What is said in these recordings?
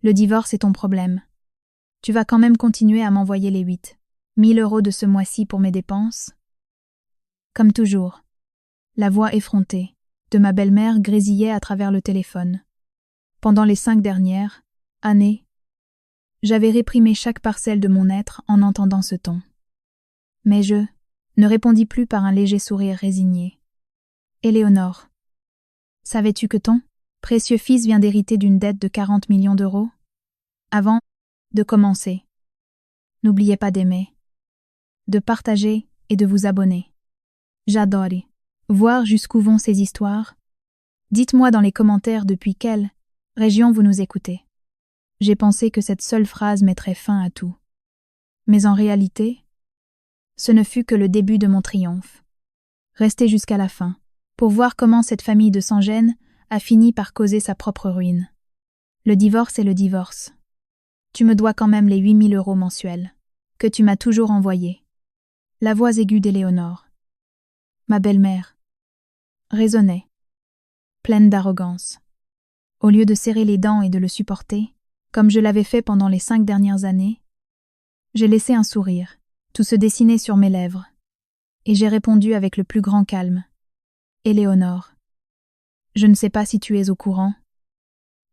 Le divorce est ton problème. Tu vas quand même continuer à m'envoyer les 8 000 € de ce mois-ci pour mes dépenses? Comme toujours. La voix effrontée de ma belle-mère grésillait à travers le téléphone. Pendant les 5 dernières années, j'avais réprimé chaque parcelle de mon être en entendant ce ton. Mais je ne répondis plus par un léger sourire résigné. Éléonore, savais-tu que ton précieux fils vient d'hériter d'une dette de 40 millions d'euros? Avant de commencer, n'oubliez pas d'aimer, de partager et de vous abonner. J'adore voir jusqu'où vont ces histoires. Dites-moi dans les commentaires depuis quelle région vous nous écoutez. J'ai pensé que cette seule phrase mettrait fin à tout. Mais en réalité, ce ne fut que le début de mon triomphe. Restez jusqu'à la fin, pour voir comment cette famille de sans-gêne a fini par causer sa propre ruine. Le divorce est le divorce. Tu me dois quand même les 8 000 € mensuels, que tu m'as toujours envoyés. La voix aiguë d'Éléonore, ma belle-mère, résonnait, pleine d'arrogance. Au lieu de serrer les dents et de le supporter, comme je l'avais fait pendant les 5 dernières années, j'ai laissé un sourire, tout se dessiner sur mes lèvres, et j'ai répondu avec le plus grand calme. Éléonore, je ne sais pas si tu es au courant,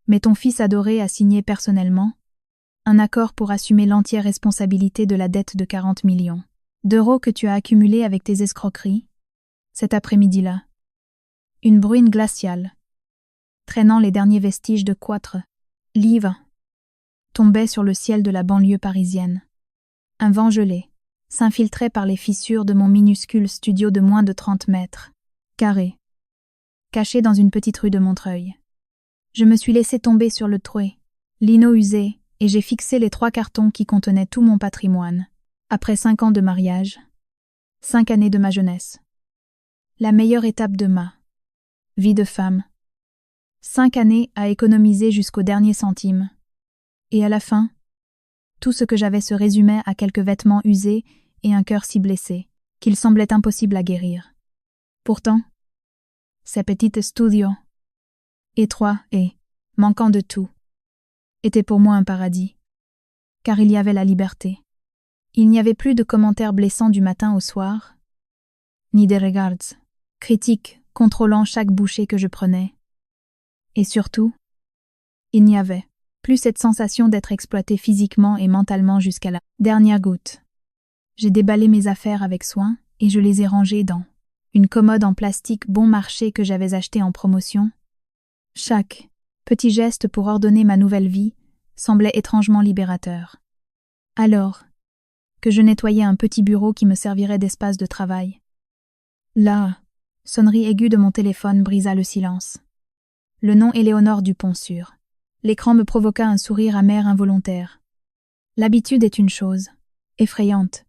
mais ton fils adoré a signé personnellement un accord pour assumer l'entière responsabilité de la dette de 40 millions d'euros que tu as accumulée avec tes escroqueries, cet après-midi-là. Une bruine glaciale, traînant les derniers vestiges de 4 livres, tombait sur le ciel de la banlieue parisienne. Un vent gelé s'infiltrait par les fissures de mon minuscule studio de moins de 30 mètres carrés, caché dans une petite rue de Montreuil. Je me suis laissé tomber sur le treuil, lino usé, et j'ai fixé les 3 cartons qui contenaient tout mon patrimoine. Après 5 ans de mariage, 5 années de ma jeunesse. La meilleure étape de ma vie de femme. 5 années à économiser jusqu'au dernier centime. Et à la fin, tout ce que j'avais se résumait à quelques vêtements usés et un cœur si blessé qu'il semblait impossible à guérir. Pourtant, ce petit studio, étroit et manquant de tout, était pour moi un paradis, car il y avait la liberté. Il n'y avait plus de commentaires blessants du matin au soir, ni des regards critiques contrôlant chaque bouchée que je prenais. Et surtout, il n'y avait plus cette sensation d'être exploité physiquement et mentalement jusqu'à la dernière goutte. J'ai déballé mes affaires avec soin et je les ai rangées dans une commode en plastique bon marché que j'avais achetée en promotion. Chaque petit geste pour ordonner ma nouvelle vie semblait étrangement libérateur. Alors que je nettoyais un petit bureau qui me servirait d'espace de travail, la sonnerie aiguë de mon téléphone brisa le silence. Le nom Éléonore Dupont sur l'écran me provoqua un sourire amer involontaire. L'habitude est une chose effrayante.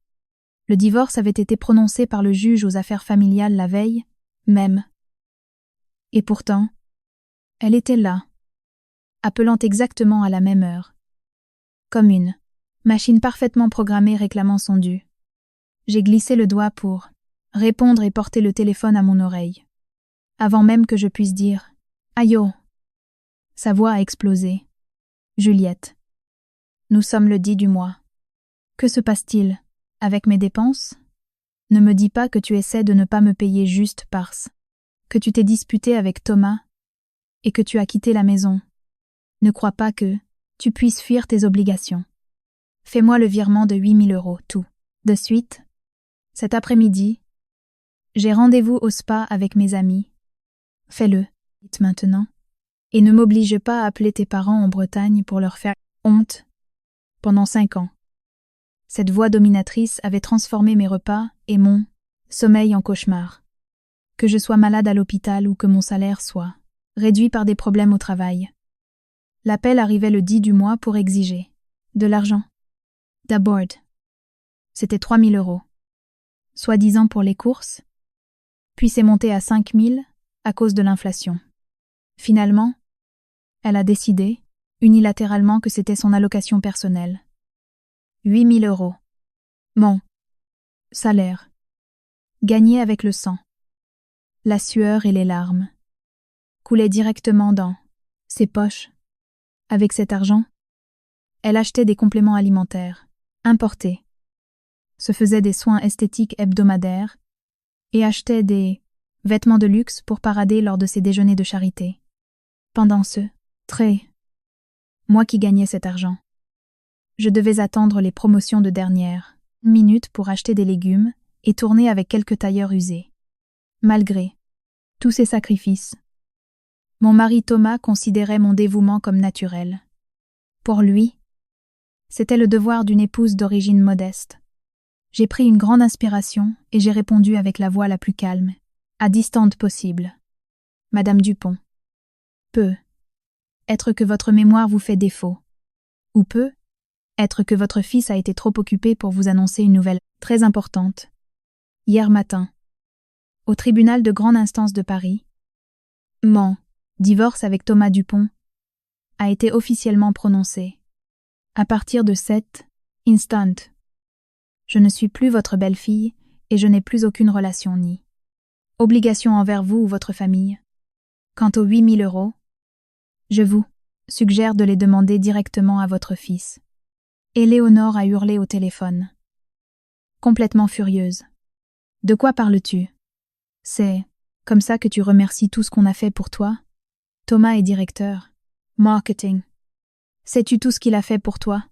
Le divorce avait été prononcé par le juge aux affaires familiales la veille même. Et pourtant, elle était là, appelant exactement à la même heure. Comme une machine parfaitement programmée réclamant son dû. J'ai glissé le doigt pour répondre et porter le téléphone à mon oreille. Avant même que je puisse dire « Aïe oh !» Sa voix a explosé. « Juliette, nous sommes le 10 du mois. Que se passe-t-il avec mes dépenses? Ne me dis pas que tu essaies de ne pas me payer juste parce que tu t'es disputé avec Thomas et que tu as quitté la maison. Ne crois pas que tu puisses fuir tes obligations. Fais-moi le virement de 8 000 € tout de suite. Cet après-midi, j'ai rendez-vous au spa avec mes amis. Fais-le, vite maintenant. Et ne m'oblige pas à appeler tes parents en Bretagne pour leur faire honte. Pendant 5 ans. Cette voix dominatrice avait transformé mes repas et mon sommeil en cauchemar. Que je sois malade à l'hôpital ou que mon salaire soit réduit par des problèmes au travail. L'appel arrivait le 10 du mois pour exiger de l'argent. D'abord, c'était 3 000 €, soi-disant pour les courses, puis c'est monté à 5 000 à cause de l'inflation. Finalement, elle a décidé, unilatéralement, que c'était son allocation personnelle. 8 000 €. Mon salaire. Gagné avec le sang. La sueur et les larmes. Coulaient directement dans ses poches. Avec cet argent, Elle achetait des compléments alimentaires, importés, se faisait des soins esthétiques hebdomadaires et achetait des vêtements de luxe pour parader lors de ses déjeuners de charité. Pendant moi qui gagnais cet argent. Je devais attendre les promotions de dernière minute pour acheter des légumes et tourner avec quelques tailleurs usés. Malgré tous ces sacrifices, mon mari Thomas considérait mon dévouement comme naturel. Pour lui, c'était le devoir d'une épouse d'origine modeste. J'ai pris une grande inspiration et j'ai répondu avec la voix la plus calme, à distante possible. Madame Dupont. Peut être que votre mémoire vous fait défaut. Ou peut être que votre fils a été trop occupé pour vous annoncer une nouvelle très importante. Hier matin, au tribunal de grande instance de Paris, mon divorce avec Thomas Dupont a été officiellement prononcé. À partir de cet instant, je ne suis plus votre belle-fille et je n'ai plus aucune relation ni obligation envers vous ou votre famille. Quant aux 8 000 €, je vous suggère de les demander directement à votre fils. Éléonore a hurlé au téléphone, complètement furieuse. De quoi parles-tu? C'est comme ça que tu remercies tout ce qu'on a fait pour toi? Thomas est directeur, marketing. Sais-tu tout ce qu'il a fait pour toi?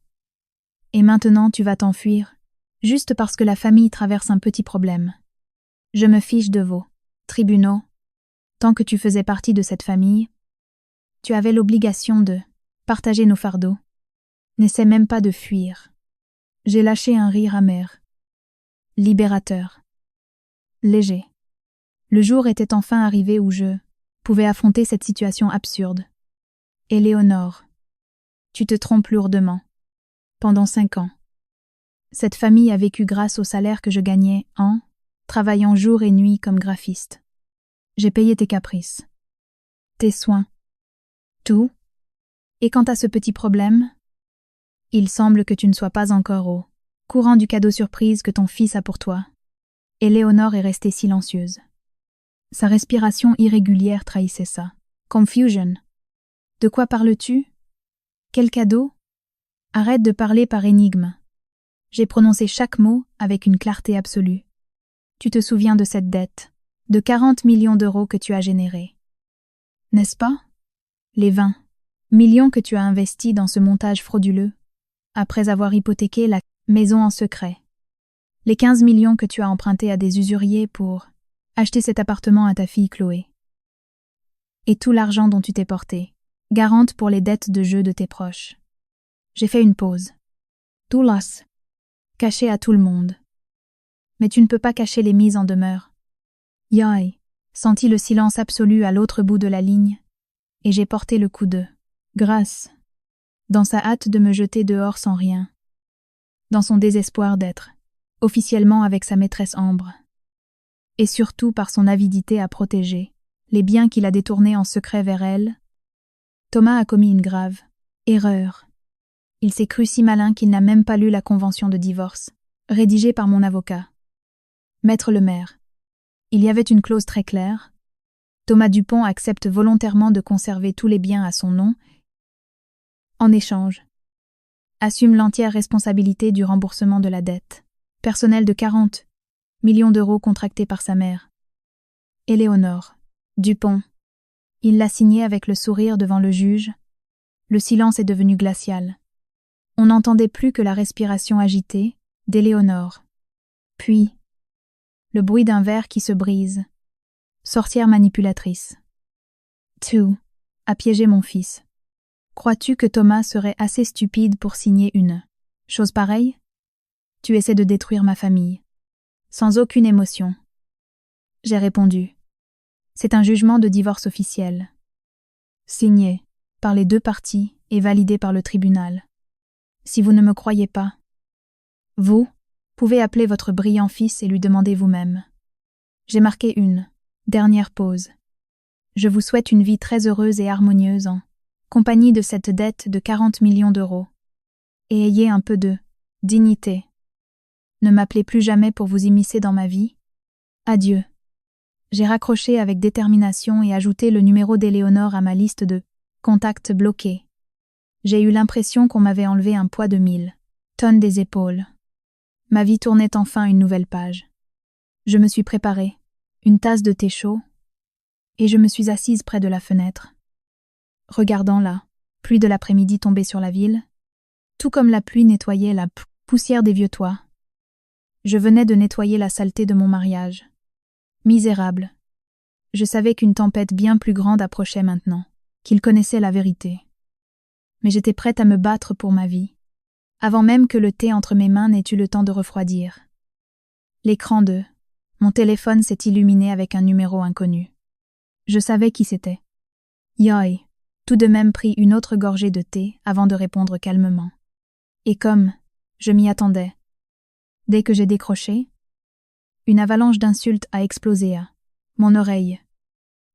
Et maintenant tu vas t'enfuir, juste parce que la famille traverse un petit problème. Je me fiche de vos tribunaux. Tant que tu faisais partie de cette famille, tu avais l'obligation de partager nos fardeaux. N'essaie même pas de fuir. J'ai lâché un rire amer. Libérateur. Léger. Le jour était enfin arrivé où je pouvais affronter cette situation absurde. Éléonore, tu te trompes lourdement. Pendant 5 ans, cette famille a vécu grâce au salaire que je gagnais en travaillant jour et nuit comme graphiste. J'ai payé tes caprices, tes soins, tout. Et quant à ce petit problème, il semble que tu ne sois pas encore au courant du cadeau surprise que ton fils a pour toi. Éléonore est restée silencieuse. Sa respiration irrégulière trahissait ça. Confusion. De quoi parles-tu? Quel cadeau? Arrête de parler par énigme. J'ai prononcé chaque mot avec une clarté absolue. Tu te souviens de cette dette, de 40 millions d'euros que tu as générée. N'est-ce pas? Les 20 millions que tu as investis dans ce montage frauduleux, après avoir hypothéqué la maison en secret. Les 15 millions que tu as empruntés à des usuriers pour acheter cet appartement à ta fille Chloé. Et tout l'argent dont tu t'es porté, garante pour les dettes de jeu de tes proches. J'ai fait une pause. Tout las, caché à tout le monde. Mais tu ne peux pas cacher les mises en demeure. Yai, sentis le silence absolu à l'autre bout de la ligne, et j'ai porté le coup de grâce, dans sa hâte de me jeter dehors sans rien, dans son désespoir d'être officiellement avec sa maîtresse Ambre, et surtout par son avidité à protéger les biens qu'il a détournés en secret vers elle. Thomas a commis une grave erreur. Il s'est cru si malin qu'il n'a même pas lu la convention de divorce, rédigée par mon avocat. Maître le maire. Il y avait une clause très claire. Thomas Dupont accepte volontairement de conserver tous les biens à son nom. En échange, assume l'entière responsabilité du remboursement de la dette personnelle de 40 millions d'euros contractée par sa mère. Éléonore Dupont. Il l'a signé avec le sourire devant le juge. Le silence est devenu glacial. On n'entendait plus que la respiration agitée d'Éléonore. Puis, le bruit d'un verre qui se brise. Sorcière manipulatrice. Tu as piégé mon fils. Crois-tu que Thomas serait assez stupide pour signer une chose pareille? Tu essaies de détruire ma famille. Sans aucune émotion. J'ai répondu. C'est un jugement de divorce officiel. Signé par les 2 parties et validé par le tribunal. Si vous ne me croyez pas, vous pouvez appeler votre brillant fils et lui demander vous-même. J'ai marqué une dernière pause. Je vous souhaite une vie très heureuse et harmonieuse en compagnie de cette dette de 40 millions d'euros. Et ayez un peu de dignité. Ne m'appelez plus jamais pour vous immiscer dans ma vie. Adieu. J'ai raccroché avec détermination et ajouté le numéro d'Éléonore à ma liste de contacts bloqués. J'ai eu l'impression qu'on m'avait enlevé un poids de 1000 tonnes des épaules. Ma vie tournait enfin une nouvelle page. Je me suis préparée, une tasse de thé chaud, et je me suis assise près de la fenêtre. Regardant la pluie de l'après-midi tomber sur la ville, tout comme la pluie nettoyait la poussière des vieux toits. Je venais de nettoyer la saleté de mon mariage. Misérable. Je savais qu'une tempête bien plus grande approchait maintenant, qu'il connaissait la vérité. Mais j'étais prête à me battre pour ma vie, avant même que le thé entre mes mains n'ait eu le temps de refroidir. L'écran de mon téléphone s'est illuminé avec un numéro inconnu. Je savais qui c'était. Yoï, tout de même pris une autre gorgée de thé avant de répondre calmement. Et comme je m'y attendais, dès que j'ai décroché, une avalanche d'insultes a explosé à mon oreille.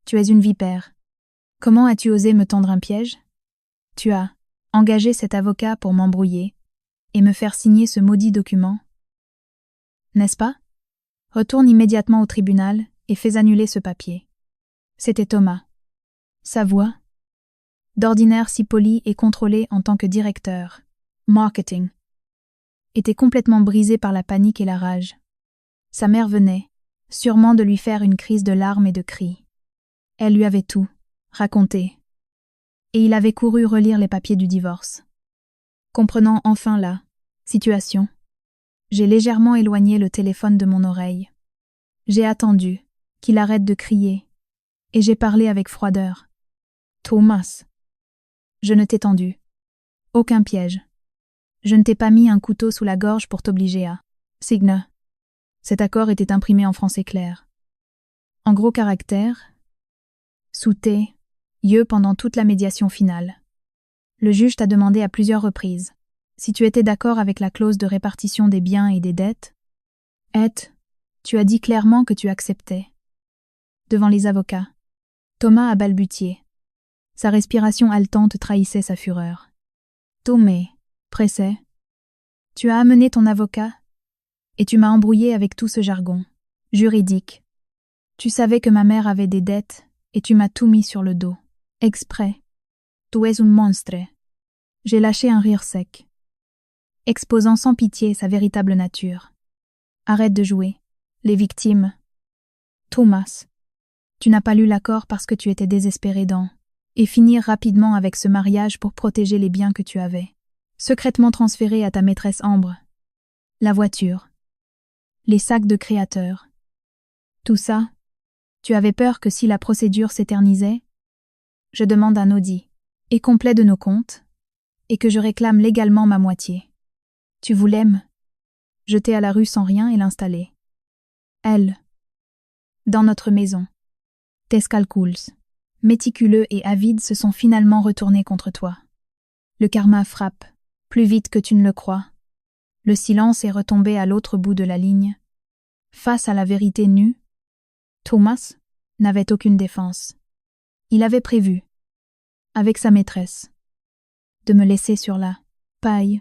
Tu es une vipère. Comment as-tu osé me tendre un piège? Tu as engagé cet avocat pour m'embrouiller et me faire signer ce maudit document. N'est-ce pas? Retourne immédiatement au tribunal et fais annuler ce papier. C'était Thomas. Sa voix, d'ordinaire si polie et contrôlée en tant que directeur, marketing, était complètement brisée par la panique et la rage. Sa mère venait, sûrement de lui faire une crise de larmes et de cris. Elle lui avait tout raconté. Et il avait couru relire les papiers du divorce. Comprenant enfin la situation, j'ai légèrement éloigné le téléphone de mon oreille. J'ai attendu qu'il arrête de crier, et j'ai parlé avec froideur. Thomas, je ne t'ai tendu aucun piège. Je ne t'ai pas mis un couteau sous la gorge pour t'obliger à signer. Cet accord était imprimé en français clair. En gros caractères, sous tes yeux pendant toute la médiation finale. Le juge t'a demandé à plusieurs reprises si tu étais d'accord avec la clause de répartition des biens et des dettes. Tu as dit clairement que tu acceptais. Devant les avocats, Thomas a balbutié. Sa respiration haletante trahissait sa fureur. Tomé, pressé. Tu as amené ton avocat et tu m'as embrouillé avec tout ce jargon juridique. Tu savais que ma mère avait des dettes et tu m'as tout mis sur le dos. Exprès. Tu es un monstre. J'ai lâché un rire sec, exposant sans pitié sa véritable nature. Arrête de jouer. Les victimes. Thomas, tu n'as pas lu l'accord parce que tu étais désespéré et finir rapidement avec ce mariage pour protéger les biens que tu avais secrètement transférés à ta maîtresse Ambre. La voiture. Les sacs de créateurs. Tout ça, tu avais peur que si la procédure s'éternisait, je demande un audit et complet de nos comptes et que je réclame légalement ma moitié. Tu voulais me jeter à la rue sans rien et l'installer. Elle. Dans notre maison. Tes calculs, méticuleux et avides, se sont finalement retournés contre toi. Le karma frappe, plus vite que tu ne le crois. Le silence est retombé à l'autre bout de la ligne. Face à la vérité nue, Thomas n'avait aucune défense. Il avait prévu, avec sa maîtresse, de me laisser sur la paille.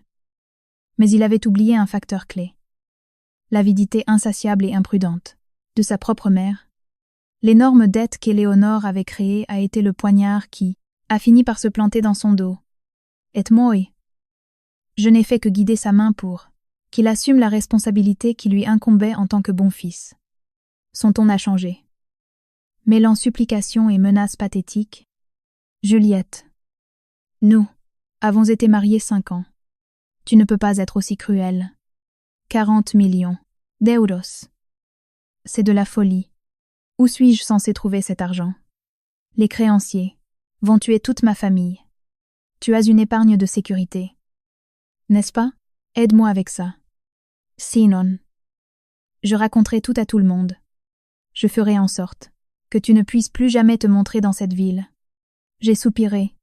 Mais il avait oublié un facteur clé. L'avidité insatiable et imprudente de sa propre mère. L'énorme dette qu'Éléonore avait créée a été le poignard qui a fini par se planter dans son dos. Et moi, je n'ai fait que guider sa main pour qu'il assume la responsabilité qui lui incombait en tant que bon fils. Son ton a changé. Mêlant supplications et menaces pathétiques. Juliette. Nous avons été mariés 5 ans. Tu ne peux pas être aussi cruel. 40 millions d'euros. C'est de la folie. Où suis-je censé trouver cet argent? Les créanciers vont tuer toute ma famille. Tu as une épargne de sécurité. N'est-ce pas? Aide-moi avec ça. Sinon, je raconterai tout à tout le monde. Je ferai en sorte que tu ne puisses plus jamais te montrer dans cette ville. J'ai soupiré.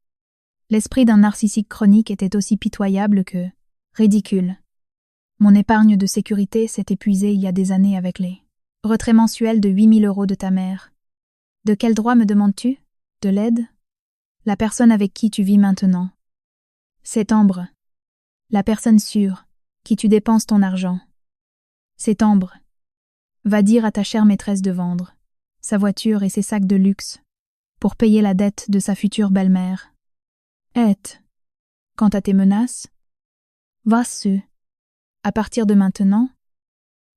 L'esprit d'un narcissique chronique était aussi pitoyable que ridicule. Mon épargne de sécurité s'est épuisée il y a des années avec les retraits mensuels de 8 000 € de ta mère. De quel droit me demandes-tu? De l'aide? La personne avec qui tu vis maintenant. C'est Ambre. La personne sûre, qui tu dépenses ton argent. C'est Ambre. Va dire à ta chère maîtresse de vendre sa voiture et ses sacs de luxe pour payer la dette de sa future belle-mère. Quant à tes menaces, vas-tu. À partir de maintenant,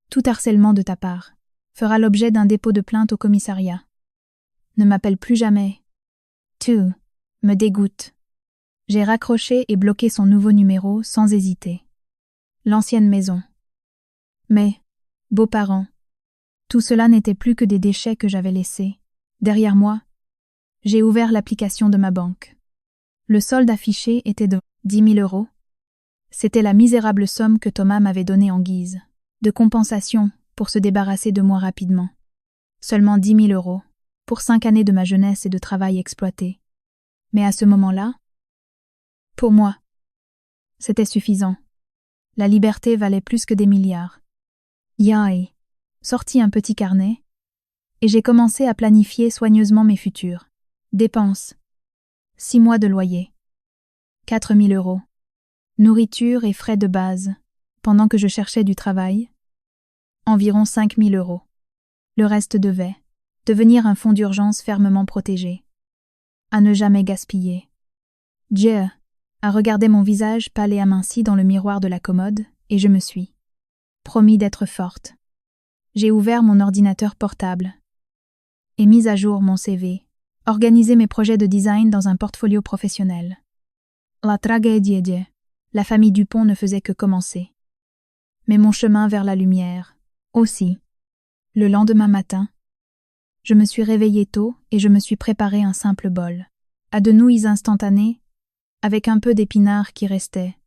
tout harcèlement de ta part fera l'objet d'un dépôt de plainte au commissariat. Ne m'appelle plus jamais. Tu me dégoûtes. J'ai raccroché et bloqué son nouveau numéro sans hésiter. L'ancienne maison. Mes beaux-parents. Tout cela n'était plus que des déchets que j'avais laissés. Derrière moi, j'ai ouvert l'application de ma banque. Le solde affiché était de 10 000 euros. C'était la misérable somme que Thomas m'avait donnée en guise de compensation pour se débarrasser de moi rapidement. Seulement 10 000 euros pour 5 années de ma jeunesse et de travail exploité. Mais à ce moment-là, pour moi, c'était suffisant. La liberté valait plus que des milliards. J'ai sorti un petit carnet et j'ai commencé à planifier soigneusement mes futures dépenses. 6 mois de loyer. 4 000 euros. Nourriture et frais de base, pendant que je cherchais du travail. Environ 5 000 euros. Le reste devait devenir un fonds d'urgence fermement protégé. À ne jamais gaspiller. Dieu a regardé mon visage pâle et aminci dans le miroir de la commode, et je me suis promis d'être forte. J'ai ouvert mon ordinateur portable et mis à jour mon CV, organisé mes projets de design dans un portfolio professionnel. La tragédie, la famille Dupont ne faisait que commencer. Mais mon chemin vers la lumière, aussi. Le lendemain matin, je me suis réveillée tôt et je me suis préparé un simple bol, à de nouilles instantanées, avec un peu d'épinards qui restait.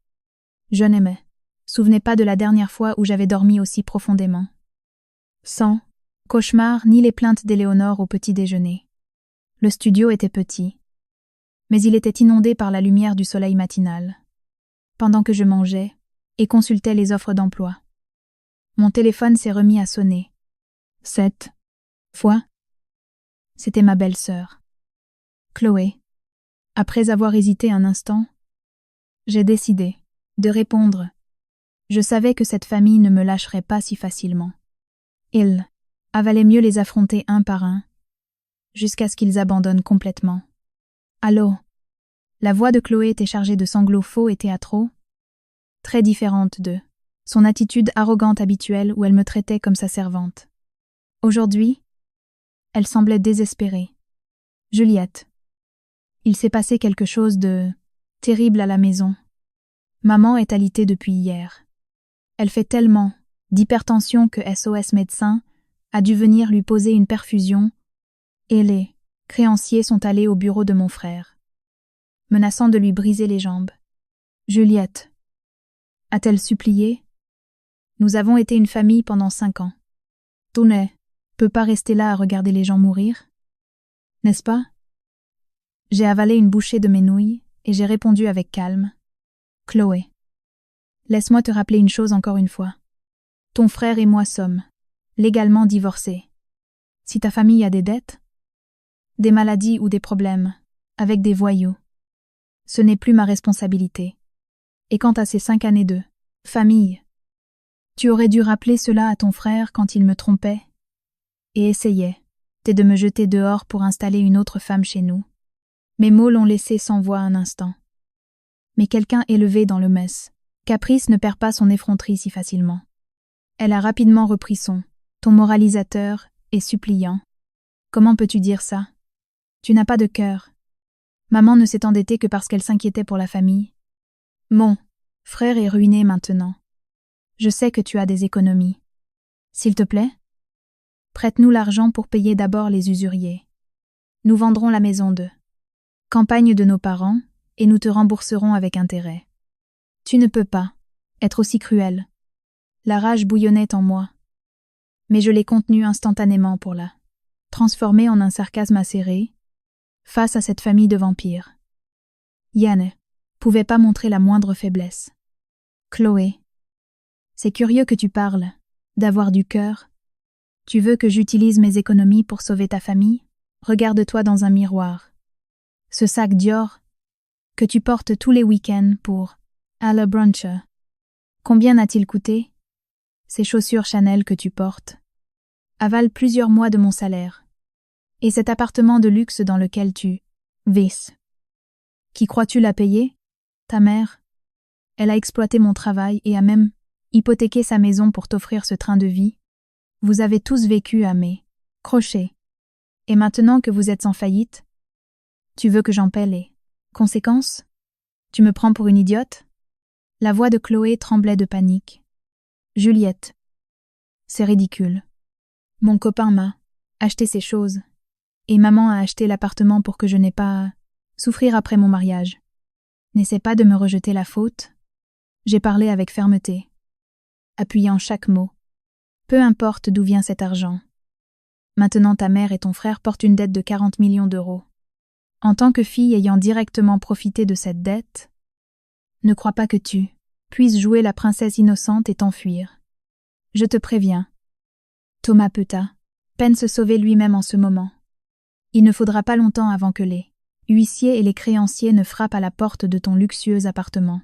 Je n'aimais. Souvenez pas de la dernière fois où j'avais dormi aussi profondément. Sans cauchemar ni les plaintes d'Éléonore au petit déjeuner. Le studio était petit, mais il était inondé par la lumière du soleil matinal. Pendant que je mangeais et consultais les offres d'emploi, mon téléphone s'est remis à sonner. 7 fois. C'était ma belle-sœur, Chloé. Après avoir hésité un instant, j'ai décidé de répondre. Je savais que cette famille ne me lâcherait pas si facilement. Il valait mieux les affronter un par un, jusqu'à ce qu'ils abandonnent complètement. Allô? La voix de Chloé était chargée de sanglots faux et théâtraux, très différente de son attitude arrogante habituelle où elle me traitait comme sa servante. Aujourd'hui, elle semblait désespérée. Juliette. Il s'est passé quelque chose de terrible à la maison. Maman est alitée depuis hier. Elle fait tellement d'hypertension que SOS Médecin a dû venir lui poser une perfusion et les créanciers sont allés au bureau de mon frère, menaçant de lui briser les jambes. Juliette, a-t-elle supplié? Nous avons été une famille pendant 5 ans. Tu ne peux pas rester là à regarder les gens mourir, n'est-ce pas? J'ai avalé une bouchée de mes nouilles et j'ai répondu avec calme. Chloé, laisse-moi te rappeler une chose encore une fois. Ton frère et moi sommes légalement divorcés. Si ta famille a des dettes, des maladies ou des problèmes avec des voyous, ce n'est plus ma responsabilité. Et quant à ces 5 années de famille, tu aurais dû rappeler cela à ton frère quand il me trompait et essayait de me jeter dehors pour installer une autre femme chez nous. Mes mots l'ont laissé sans voix un instant. Mais quelqu'un élevé dans le mess. Caprice ne perd pas son effronterie si facilement. Elle a rapidement repris son ton moralisateur et suppliant. Comment peux-tu dire ça? Tu n'as pas de cœur. Maman ne s'est endettée que parce qu'elle s'inquiétait pour la famille. Mon frère est ruiné maintenant. Je sais que tu as des économies. S'il te plaît, prête-nous l'argent pour payer d'abord les usuriers. Nous vendrons la maison de campagne de nos parents et nous te rembourserons avec intérêt. Tu ne peux pas être aussi cruel. La rage bouillonnait en moi, mais je l'ai contenue instantanément pour la transformer en un sarcasme acéré face à cette famille de vampires. Yann ne pouvait pas montrer la moindre faiblesse. Chloé, c'est curieux que tu parles d'avoir du cœur. Tu veux que j'utilise mes économies pour sauver ta famille? Regarde-toi dans un miroir. Ce sac Dior que tu portes tous les week-ends pour aller brunch. Combien n'a-t-il coûté? Ces chaussures Chanel que tu portes avalent plusieurs mois de mon salaire. Et cet appartement de luxe dans lequel tu vis. Qui crois-tu l'a payé? Ta mère, elle a exploité mon travail et a même hypothéqué sa maison pour t'offrir ce train de vie. Vous avez tous vécu à mes crochets. Et maintenant que vous êtes en faillite, tu veux que j'en paie les conséquences? Tu me prends pour une idiote? La voix de Chloé tremblait de panique. Juliette. C'est ridicule. Mon copain m'a acheté ces choses. Et maman a acheté l'appartement pour que je n'ai pas à souffrir après mon mariage. N'essaie pas de me rejeter la faute. J'ai parlé avec fermeté, appuyant chaque mot. Peu importe d'où vient cet argent. Maintenant ta mère et ton frère portent une dette de 40 millions d'euros. En tant que fille ayant directement profité de cette dette, ne crois pas que tu puisses jouer la princesse innocente et t'enfuir. Je te préviens. Thomas Peuta peine se sauver lui-même en ce moment. Il ne faudra pas longtemps avant que les huissiers et les créanciers ne frappent à la porte de ton luxueux appartement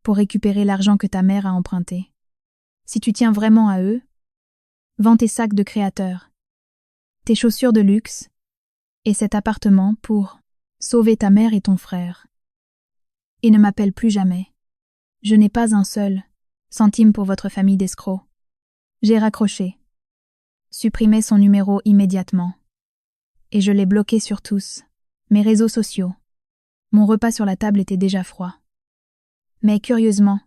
pour récupérer l'argent que ta mère a emprunté. Si tu tiens vraiment à eux, vends tes sacs de créateur, tes chaussures de luxe et cet appartement pour sauver ta mère et ton frère. Et ne m'appelle plus jamais. Je n'ai pas un seul centime pour votre famille d'escrocs. J'ai raccroché. Supprimé son numéro immédiatement. Et je l'ai bloqué sur tous, mes réseaux sociaux. Mon repas sur la table était déjà froid. Mais curieusement,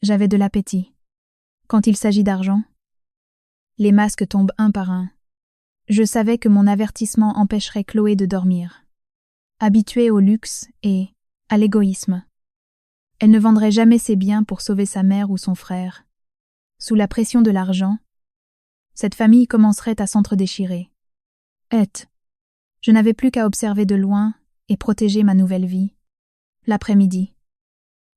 j'avais de l'appétit. Quand il s'agit d'argent, les masques tombent un par un. Je savais que mon avertissement empêcherait Chloé de dormir. Habituée au luxe et à l'égoïsme. Elle ne vendrait jamais ses biens pour sauver sa mère ou son frère. Sous la pression de l'argent, cette famille commencerait à s'entre-déchirer. Je n'avais plus qu'à observer de loin et protéger ma nouvelle vie. L'après-midi,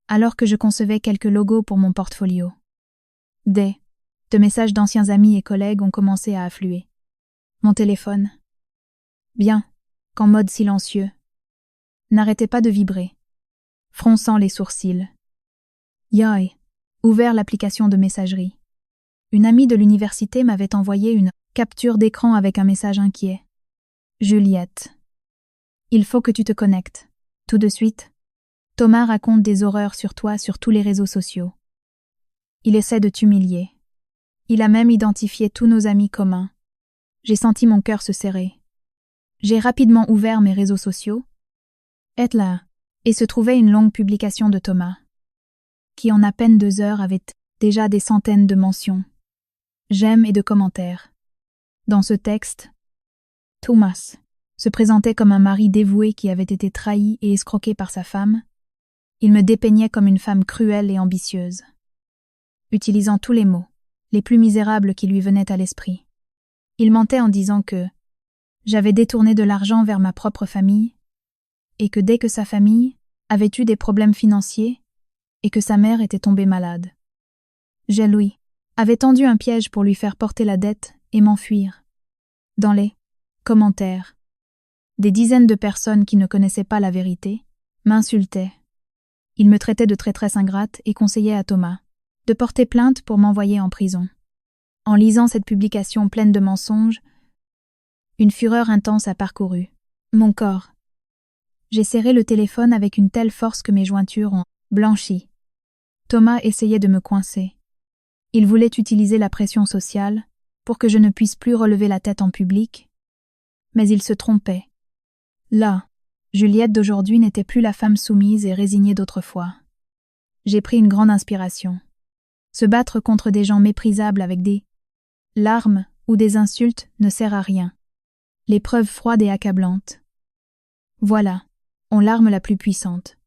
alors que je concevais quelques logos pour mon portfolio. De messages d'anciens amis et collègues ont commencé à affluer. Mon téléphone, bien qu'en mode silencieux, n'arrêtait pas de vibrer, fronçant les sourcils. Yoï, ouvert l'application de messagerie. Une amie de l'université m'avait envoyé une capture d'écran avec un message inquiet. Juliette. Il faut que tu te connectes. Tout de suite. Thomas raconte des horreurs sur toi sur tous les réseaux sociaux. Il essaie de t'humilier. Il a même identifié tous nos amis communs. J'ai senti mon cœur se serrer. J'ai rapidement ouvert mes réseaux sociaux. Et se trouvait une longue publication de Thomas, qui en à peine 2 heures avait déjà des centaines de mentions, j'aime et de commentaires. Dans ce texte, Thomas se présentait comme un mari dévoué qui avait été trahi et escroqué par sa femme. Il me dépeignait comme une femme cruelle et ambitieuse, utilisant tous les mots, les plus misérables qui lui venaient à l'esprit. Il mentait en disant que j'avais détourné de l'argent vers ma propre famille et que dès que sa famille avait eu des problèmes financiers et que sa mère était tombée malade, Louis avait tendu un piège pour lui faire porter la dette et m'enfuir. Dans les commentaires, des dizaines de personnes qui ne connaissaient pas la vérité m'insultaient. Ils me traitaient de traîtresse ingrate et conseillaient à Thomas de porter plainte pour m'envoyer en prison. En lisant cette publication pleine de mensonges, une fureur intense a parcouru mon corps. J'ai serré le téléphone avec une telle force que mes jointures ont blanchi. Thomas essayait de me coincer. Il voulait utiliser la pression sociale pour que je ne puisse plus relever la tête en public, mais il se trompait. Là, Juliette d'aujourd'hui n'était plus la femme soumise et résignée d'autrefois. J'ai pris une grande inspiration. Se battre contre des gens méprisables avec des larmes ou des insultes ne sert à rien. L'épreuve froide et accablante. Voilà, l'arme la plus puissante.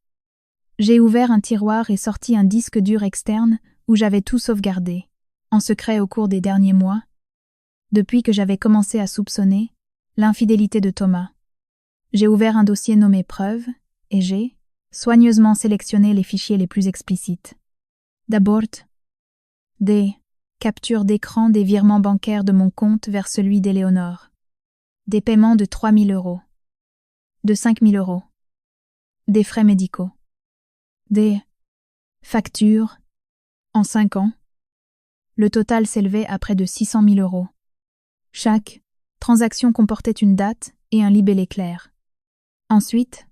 J'ai ouvert un tiroir et sorti un disque dur externe où j'avais tout sauvegardé, en secret au cours des derniers mois, depuis que j'avais commencé à soupçonner l'infidélité de Thomas. J'ai ouvert un dossier nommé Preuves et j'ai soigneusement sélectionné les fichiers les plus explicites. D'abord, des captures d'écran des virements bancaires de mon compte vers celui d'Éléonore. Des paiements de 3 000 €. De 5 000 €. Des frais médicaux. Des factures. En 5 ans, le total s'élevait à près de 600 000 €. Chaque transaction comportait une date et un libellé clair. Ensuite,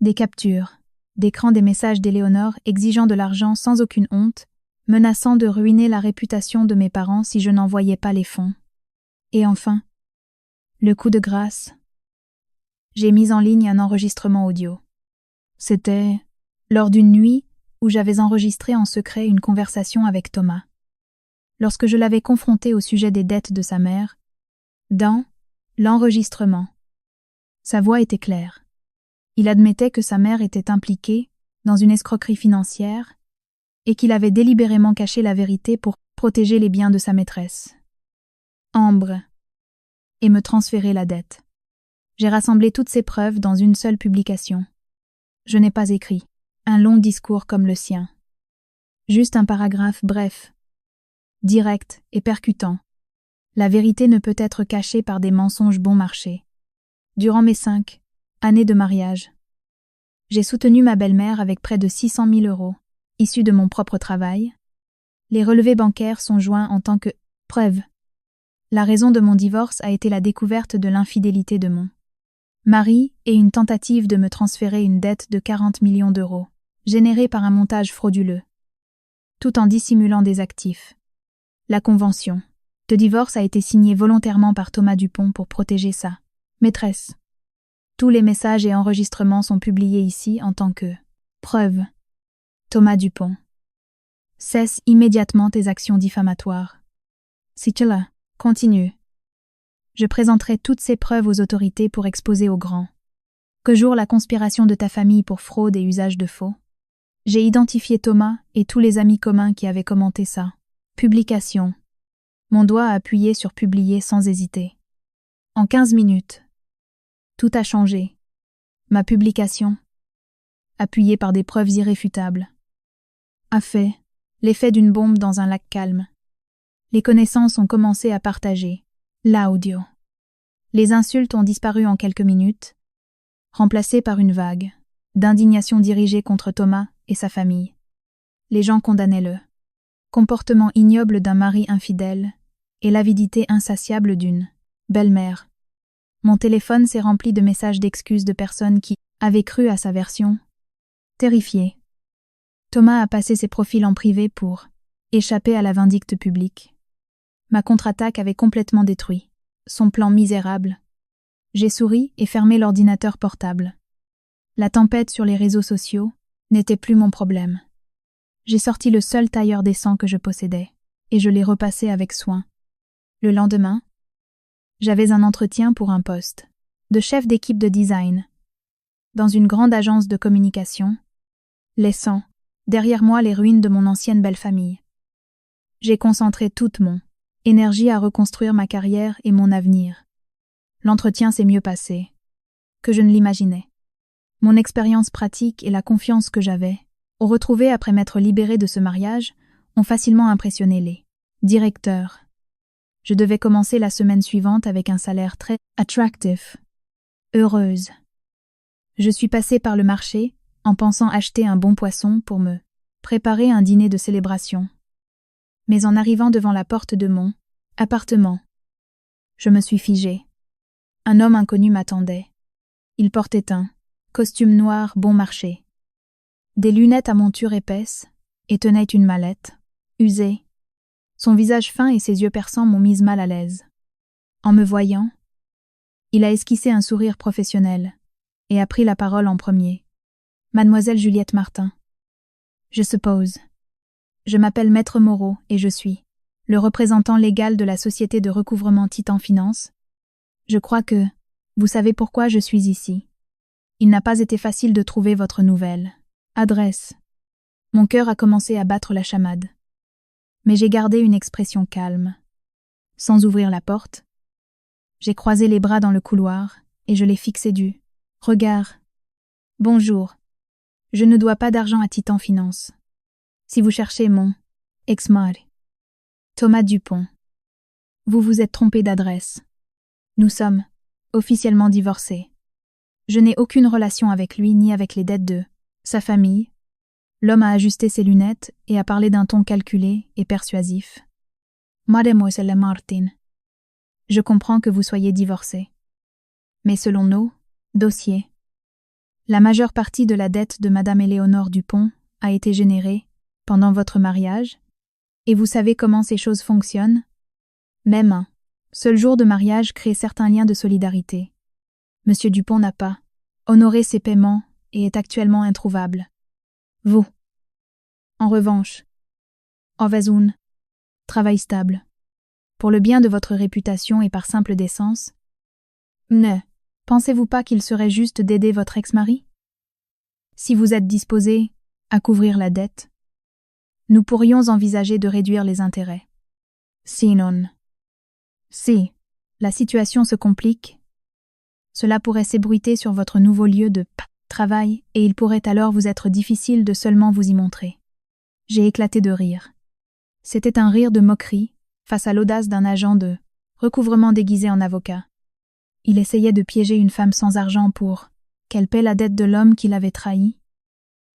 des captures d'écran des messages d'Éléonore exigeant de l'argent sans aucune honte, menaçant de ruiner la réputation de mes parents si je n'envoyais pas les fonds. Et enfin, le coup de grâce. J'ai mis en ligne un enregistrement audio. C'était lors d'une nuit où j'avais enregistré en secret une conversation avec Thomas. Lorsque je l'avais confronté au sujet des dettes de sa mère, dans l'enregistrement, sa voix était claire. Il admettait que sa mère était impliquée dans une escroquerie financière et qu'il avait délibérément caché la vérité pour protéger les biens de sa maîtresse, Ambre, et me transférer la dette. J'ai rassemblé toutes ces preuves dans une seule publication. Je n'ai pas écrit un long discours comme le sien. Juste un paragraphe bref, direct et percutant. La vérité ne peut être cachée par des mensonges bon marché. Durant mes 5 années de mariage, j'ai soutenu ma belle-mère avec près de 600 000 €, issus de mon propre travail. Les relevés bancaires sont joints en tant que preuve. La raison de mon divorce a été la découverte de l'infidélité de mon mari et une tentative de me transférer une dette de 40 millions d'euros, générée par un montage frauduleux, tout en dissimulant des actifs. La convention de divorce a été signée volontairement par Thomas Dupont pour protéger sa maîtresse. Tous les messages et enregistrements sont publiés ici en tant que preuve. Thomas Dupont. Cesse immédiatement tes actions diffamatoires. Si cela continue, je présenterai toutes ces preuves aux autorités pour exposer au grand jour la conspiration de ta famille pour fraude et usage de faux. J'ai identifié Thomas et tous les amis communs qui avaient commenté ça. Publication. Mon doigt a appuyé sur publier sans hésiter. En 15 minutes, tout a changé. Ma publication, appuyée par des preuves irréfutables, a fait l'effet d'une bombe dans un lac calme. Les connaissances ont commencé à partager l'audio. Les insultes ont disparu en quelques minutes, remplacées par une vague d'indignation dirigée contre Thomas et sa famille. Les gens condamnaient le comportement ignoble d'un mari infidèle et l'avidité insatiable d'une belle-mère. Mon téléphone s'est rempli de messages d'excuses de personnes qui avaient cru à sa version. Terrifié, Thomas a passé ses profils en privé pour échapper à la vindicte publique. Ma contre-attaque avait complètement détruit son plan misérable. J'ai souri et fermé l'ordinateur portable. La tempête sur les réseaux sociaux n'était plus mon problème. J'ai sorti le seul tailleur décent que je possédais, et je l'ai repassé avec soin. Le lendemain, j'avais un entretien pour un poste de chef d'équipe de design dans une grande agence de communication, laissant derrière moi les ruines de mon ancienne belle famille. J'ai concentré toute mon énergie à reconstruire ma carrière et mon avenir. L'entretien s'est mieux passé que je ne l'imaginais. Mon expérience pratique et la confiance que j'avais, retrouvée après m'être libérée de ce mariage, ont facilement impressionné les directeurs. Je devais commencer la semaine suivante avec un salaire très attractif. Heureuse. Je suis passée par le marché en pensant acheter un bon poisson pour me préparer un dîner de célébration. Mais en arrivant devant la porte de mon appartement, je me suis figée. Un homme inconnu m'attendait. Il portait un costume noir bon marché, des lunettes à monture épaisse et tenait une mallette, usée. Son visage fin et ses yeux perçants m'ont mise mal à l'aise. En me voyant, il a esquissé un sourire professionnel et a pris la parole en premier. Mademoiselle Juliette Martin. Je suppose. Je m'appelle Maître Moreau et je suis le représentant légal de la société de recouvrement Titan Finance. Je crois que vous savez pourquoi je suis ici. Il n'a pas été facile de trouver votre nouvelle adresse. Mon cœur a commencé à battre la chamade. Mais j'ai gardé une expression calme. Sans ouvrir la porte, j'ai croisé les bras dans le couloir et je l'ai fixé du regard. Bonjour. Je ne dois pas d'argent à Titan Finance. Si vous cherchez mon ex-mari, Thomas Dupont, vous vous êtes trompé d'adresse. Nous sommes officiellement divorcés. Je n'ai aucune relation avec lui ni avec les dettes de sa famille. L'homme a ajusté ses lunettes et a parlé d'un ton calculé et persuasif. Mademoiselle Martin, je comprends que vous soyez divorcée. Mais selon nos dossiers, La majeure partie de la dette de Madame Éléonore Dupont a été générée pendant votre mariage, et vous savez comment ces choses fonctionnent? Même un seul jour de mariage crée certains liens de solidarité. Monsieur Dupont n'a pas honoré ses paiements et est actuellement introuvable. Vous, en revanche, avez un travail stable. Pour le bien de votre réputation et par simple décence, ne pensez-vous pas qu'il serait juste d'aider votre ex-mari? Si vous êtes disposé à couvrir la dette, nous pourrions envisager de réduire les intérêts. Sinon, si la situation se complique, cela pourrait s'ébruiter sur votre nouveau lieu de travail et il pourrait alors vous être difficile de seulement vous y montrer. J'ai éclaté de rire. C'était un rire de moquerie face à l'audace d'un agent de recouvrement déguisé en avocat. Il essayait de piéger une femme sans argent pour qu'elle paie la dette de l'homme qui l'avait trahi,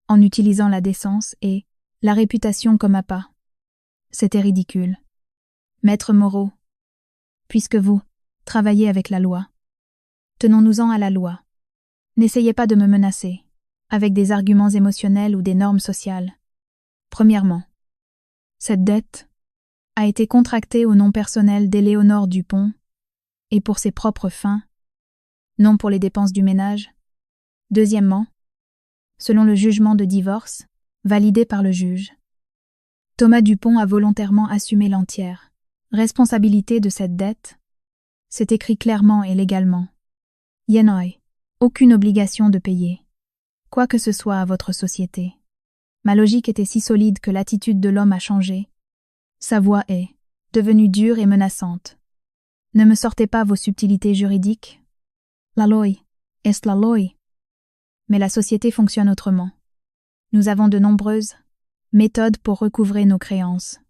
en utilisant la décence et la réputation comme appât. C'était ridicule. Maître Moreau, puisque vous travaillez avec la loi, tenons-nous-en à la loi. N'essayez pas de me menacer, avec des arguments émotionnels ou des normes sociales. Premièrement, cette dette a été contractée au nom personnel d'Éléonore Dupont et pour ses propres fins, non pour les dépenses du ménage. Deuxièmement, selon le jugement de divorce, validé par le juge, Thomas Dupont a volontairement assumé l'entière responsabilité de cette dette. C'est écrit clairement et légalement. Yenoi, aucune obligation de payer, quoi que ce soit à votre société. Ma logique était si solide que l'attitude de l'homme a changé. Sa voix est devenue dure et menaçante. Ne me sortez pas vos subtilités juridiques. La loi est la loi. Mais la société fonctionne autrement. Nous avons de nombreuses méthodes pour recouvrer nos créances.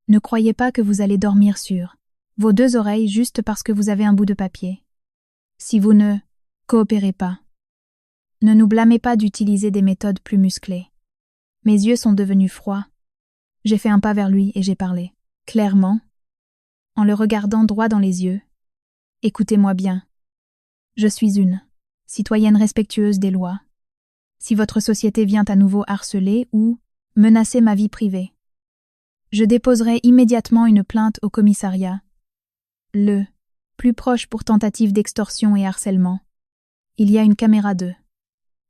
Ne croyez pas que vous allez dormir sur vos deux oreilles juste parce que vous avez un bout de papier. Si vous ne coopérez pas, ne nous blâmez pas d'utiliser des méthodes plus musclées. Mes yeux sont devenus froids. J'ai fait un pas vers lui et j'ai parlé, clairement, en le regardant droit dans les yeux. Écoutez-moi bien. Je suis une citoyenne respectueuse des lois. Si votre société vient à nouveau harceler ou menacer ma vie privée, je déposerai immédiatement une plainte au commissariat, le plus proche pour tentative d'extorsion et harcèlement. Il y a une caméra de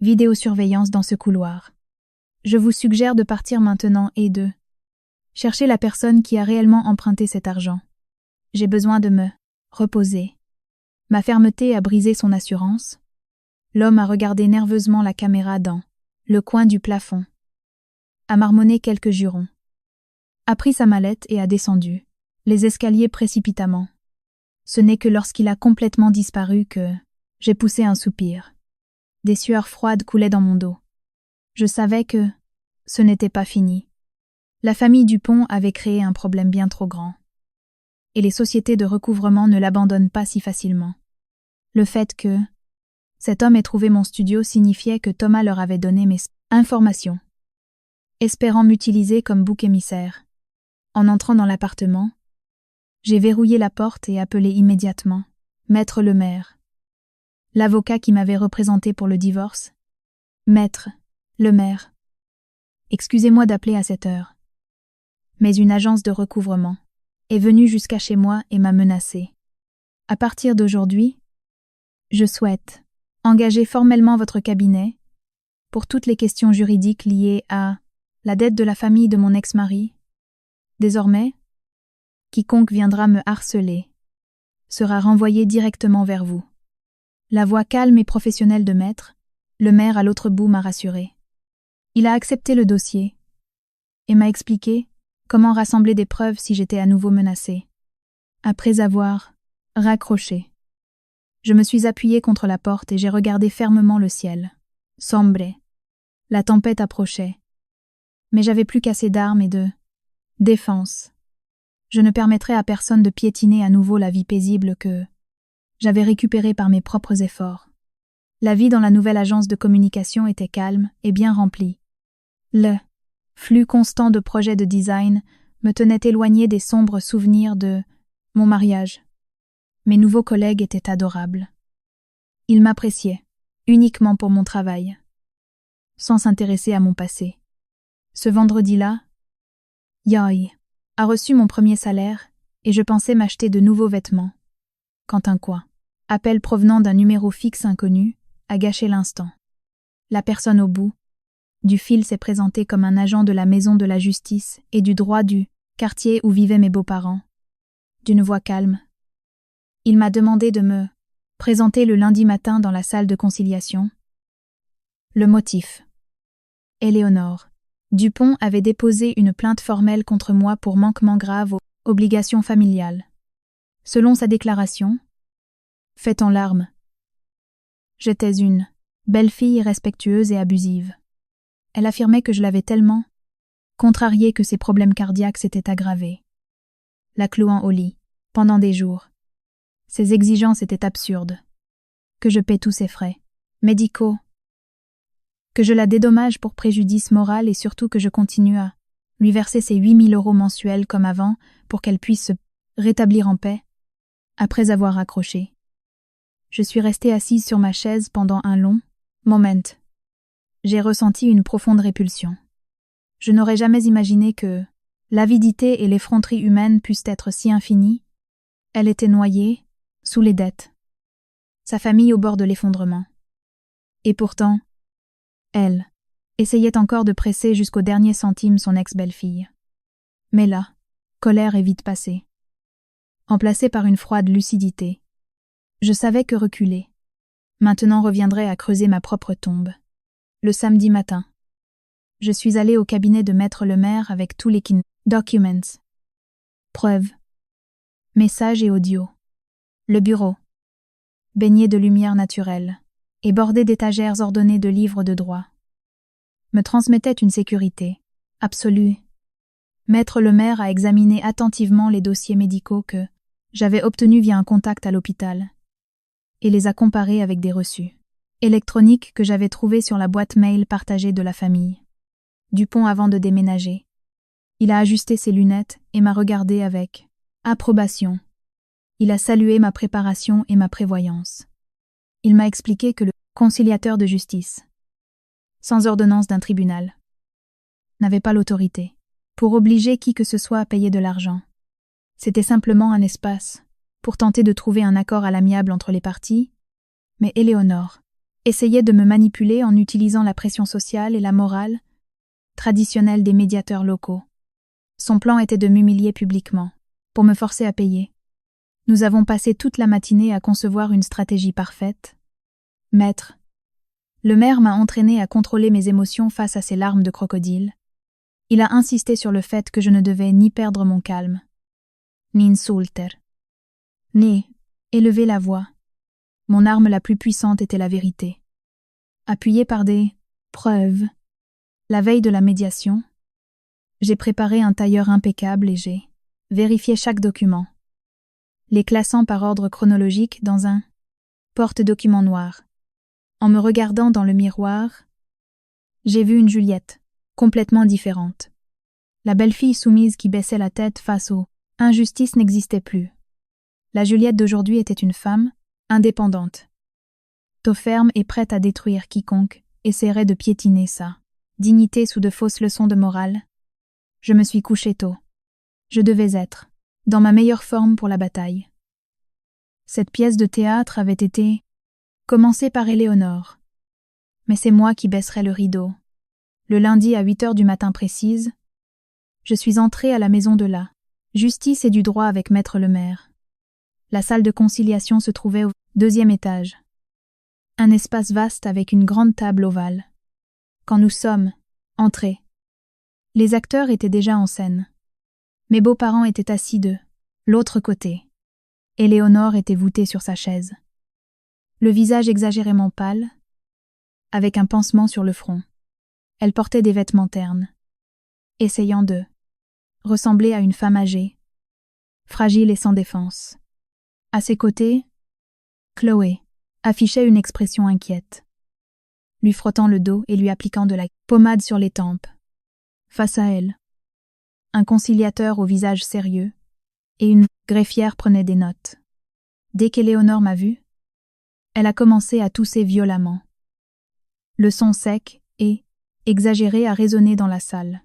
vidéosurveillance dans ce couloir. Je vous suggère de partir maintenant et de chercher la personne qui a réellement emprunté cet argent. J'ai besoin de me reposer. Ma fermeté a brisé son assurance. L'homme a regardé nerveusement la caméra dans le coin du plafond, a marmonné quelques jurons, a pris sa mallette et a descendu les escaliers précipitamment. Ce n'est que lorsqu'il a complètement disparu que j'ai poussé un soupir. Des sueurs froides coulaient dans mon dos. Je savais que ce n'était pas fini. La famille Dupont avait créé un problème bien trop grand. Et les sociétés de recouvrement ne l'abandonnent pas si facilement. Le fait que cet homme ait trouvé mon studio signifiait que Thomas leur avait donné mes informations, espérant m'utiliser comme bouc émissaire. En entrant dans l'appartement, j'ai verrouillé la porte et appelé immédiatement Maître Lemaire, l'avocat qui m'avait représenté pour le divorce. Maître Lemaire, excusez-moi d'appeler à cette heure, mais une agence de recouvrement est venue jusqu'à chez moi et m'a menacé. À partir d'aujourd'hui, je souhaite engager formellement votre cabinet pour toutes les questions juridiques liées à la dette de la famille de mon ex-mari. Désormais, quiconque viendra me harceler sera renvoyé directement vers vous. La voix calme et professionnelle de Maître Lemaire à l'autre bout m'a rassuré. Il a accepté le dossier et m'a expliqué comment rassembler des preuves si j'étais à nouveau menacée. Après avoir raccroché, je me suis appuyée contre la porte et j'ai regardé fermement le ciel. Sombre. La tempête approchait. Mais j'avais plus qu'assez d'armes et de défense. Je ne permettrai à personne de piétiner à nouveau la vie paisible que j'avais récupérée par mes propres efforts. La vie dans la nouvelle agence de communication était calme et bien remplie. Le flux constant de projets de design me tenait éloigné des sombres souvenirs de mon mariage. Mes nouveaux collègues étaient adorables. Ils m'appréciaient, uniquement pour mon travail, sans s'intéresser à mon passé. Ce vendredi-là, Yoy a reçu mon premier salaire et je pensais m'acheter de nouveaux vêtements. Quand un appel provenant d'un numéro fixe inconnu a gâché l'instant. La personne au bout du fil s'est présentée comme un agent de la maison de la justice et du droit du quartier où vivaient mes beaux-parents. D'une voix calme, il m'a demandé de me présenter le lundi matin dans la salle de conciliation. Le motif. Éléonore Dupont avait déposé une plainte formelle contre moi pour manquement grave aux obligations familiales. Selon sa déclaration, faite en larmes, j'étais une belle-fille irrespectueuse et abusive. Elle affirmait que je l'avais tellement contrariée que ses problèmes cardiaques s'étaient aggravés, la clouant au lit, pendant des jours. Ses exigences étaient absurdes. Que je paie tous ses frais médicaux, que je la dédommage pour préjudice moral et surtout que je continue à lui verser ses 8 000 € mensuels comme avant pour qu'elle puisse se rétablir en paix. Après avoir raccroché, je suis restée assise sur ma chaise pendant un long moment. J'ai ressenti une profonde répulsion. Je n'aurais jamais imaginé que l'avidité et l'effronterie humaine puissent être si infinies. Elle était noyée, sous les dettes. Sa famille au bord de l'effondrement. Et pourtant, elle essayait encore de presser jusqu'au dernier centime son ex-belle-fille. Mais là, colère est vite passée. Emplacée par une froide lucidité, je savais que reculer maintenant reviendrait à creuser ma propre tombe. Le samedi matin, je suis allée au cabinet de Maître Lemaire avec tous les documents, preuves, messages et audios. Le bureau, baigné de lumière naturelle et bordé d'étagères ordonnées de livres de droit, me transmettait une sécurité absolue. Maître Lemaire a examiné attentivement les dossiers médicaux que j'avais obtenus via un contact à l'hôpital et les a comparés avec des reçus électroniques que j'avais trouvés sur la boîte mail partagée de la famille. Dupont avant de déménager. Il a ajusté ses lunettes et m'a regardé avec approbation. Il a salué ma préparation et ma prévoyance. Il m'a expliqué que le conciliateur de justice, sans ordonnance d'un tribunal, n'avait pas l'autorité pour obliger qui que ce soit à payer de l'argent. C'était simplement un espace pour tenter de trouver un accord à l'amiable entre les parties, mais Éléonore essayait de me manipuler en utilisant la pression sociale et la morale traditionnelle des médiateurs locaux. Son plan était de m'humilier publiquement, pour me forcer à payer. Nous avons passé toute la matinée à concevoir une stratégie parfaite. Maître Lemaire m'a entraîné à contrôler mes émotions face à ces larmes de crocodile. Il a insisté sur le fait que je ne devais ni perdre mon calme, ni insulter, ni élever la voix. Mon arme la plus puissante était la vérité. Appuyée par des preuves, la veille de la médiation, j'ai préparé un tailleur impeccable et j'ai vérifié chaque document, les classant par ordre chronologique dans un porte-document noir. En me regardant dans le miroir, j'ai vu une Juliette, complètement différente. La belle-fille soumise qui baissait la tête face aux injustices n'existait plus. La Juliette d'aujourd'hui était une femme, indépendante, tôt ferme et prête à détruire quiconque essaierait de piétiner sa dignité sous de fausses leçons de morale. Je me suis couchée tôt. Je devais être dans ma meilleure forme pour la bataille. Cette pièce de théâtre avait été commencée par Éléonore. Mais c'est moi qui baisserai le rideau. Le lundi à 8 heures du matin précise, je suis entrée à la maison de la justice et du droit avec Maître Lemaire. La salle de conciliation se trouvait au 2e étage. Un espace vaste avec une grande table ovale. Quand nous sommes entrés, les acteurs étaient déjà en scène. Mes beaux-parents étaient assis de l'autre côté. Éléonore était voûtée sur sa chaise. Le visage exagérément pâle, avec un pansement sur le front. Elle portait des vêtements ternes, essayant de ressembler à une femme âgée, fragile et sans défense. À ses côtés, Chloé affichait une expression inquiète, lui frottant le dos et lui appliquant de la pommade sur les tempes. Face à elle, un conciliateur au visage sérieux et une greffière prenaient des notes. Dès qu'Éléonore m'a vue, elle a commencé à tousser violemment. Le son sec et exagéré a résonné dans la salle.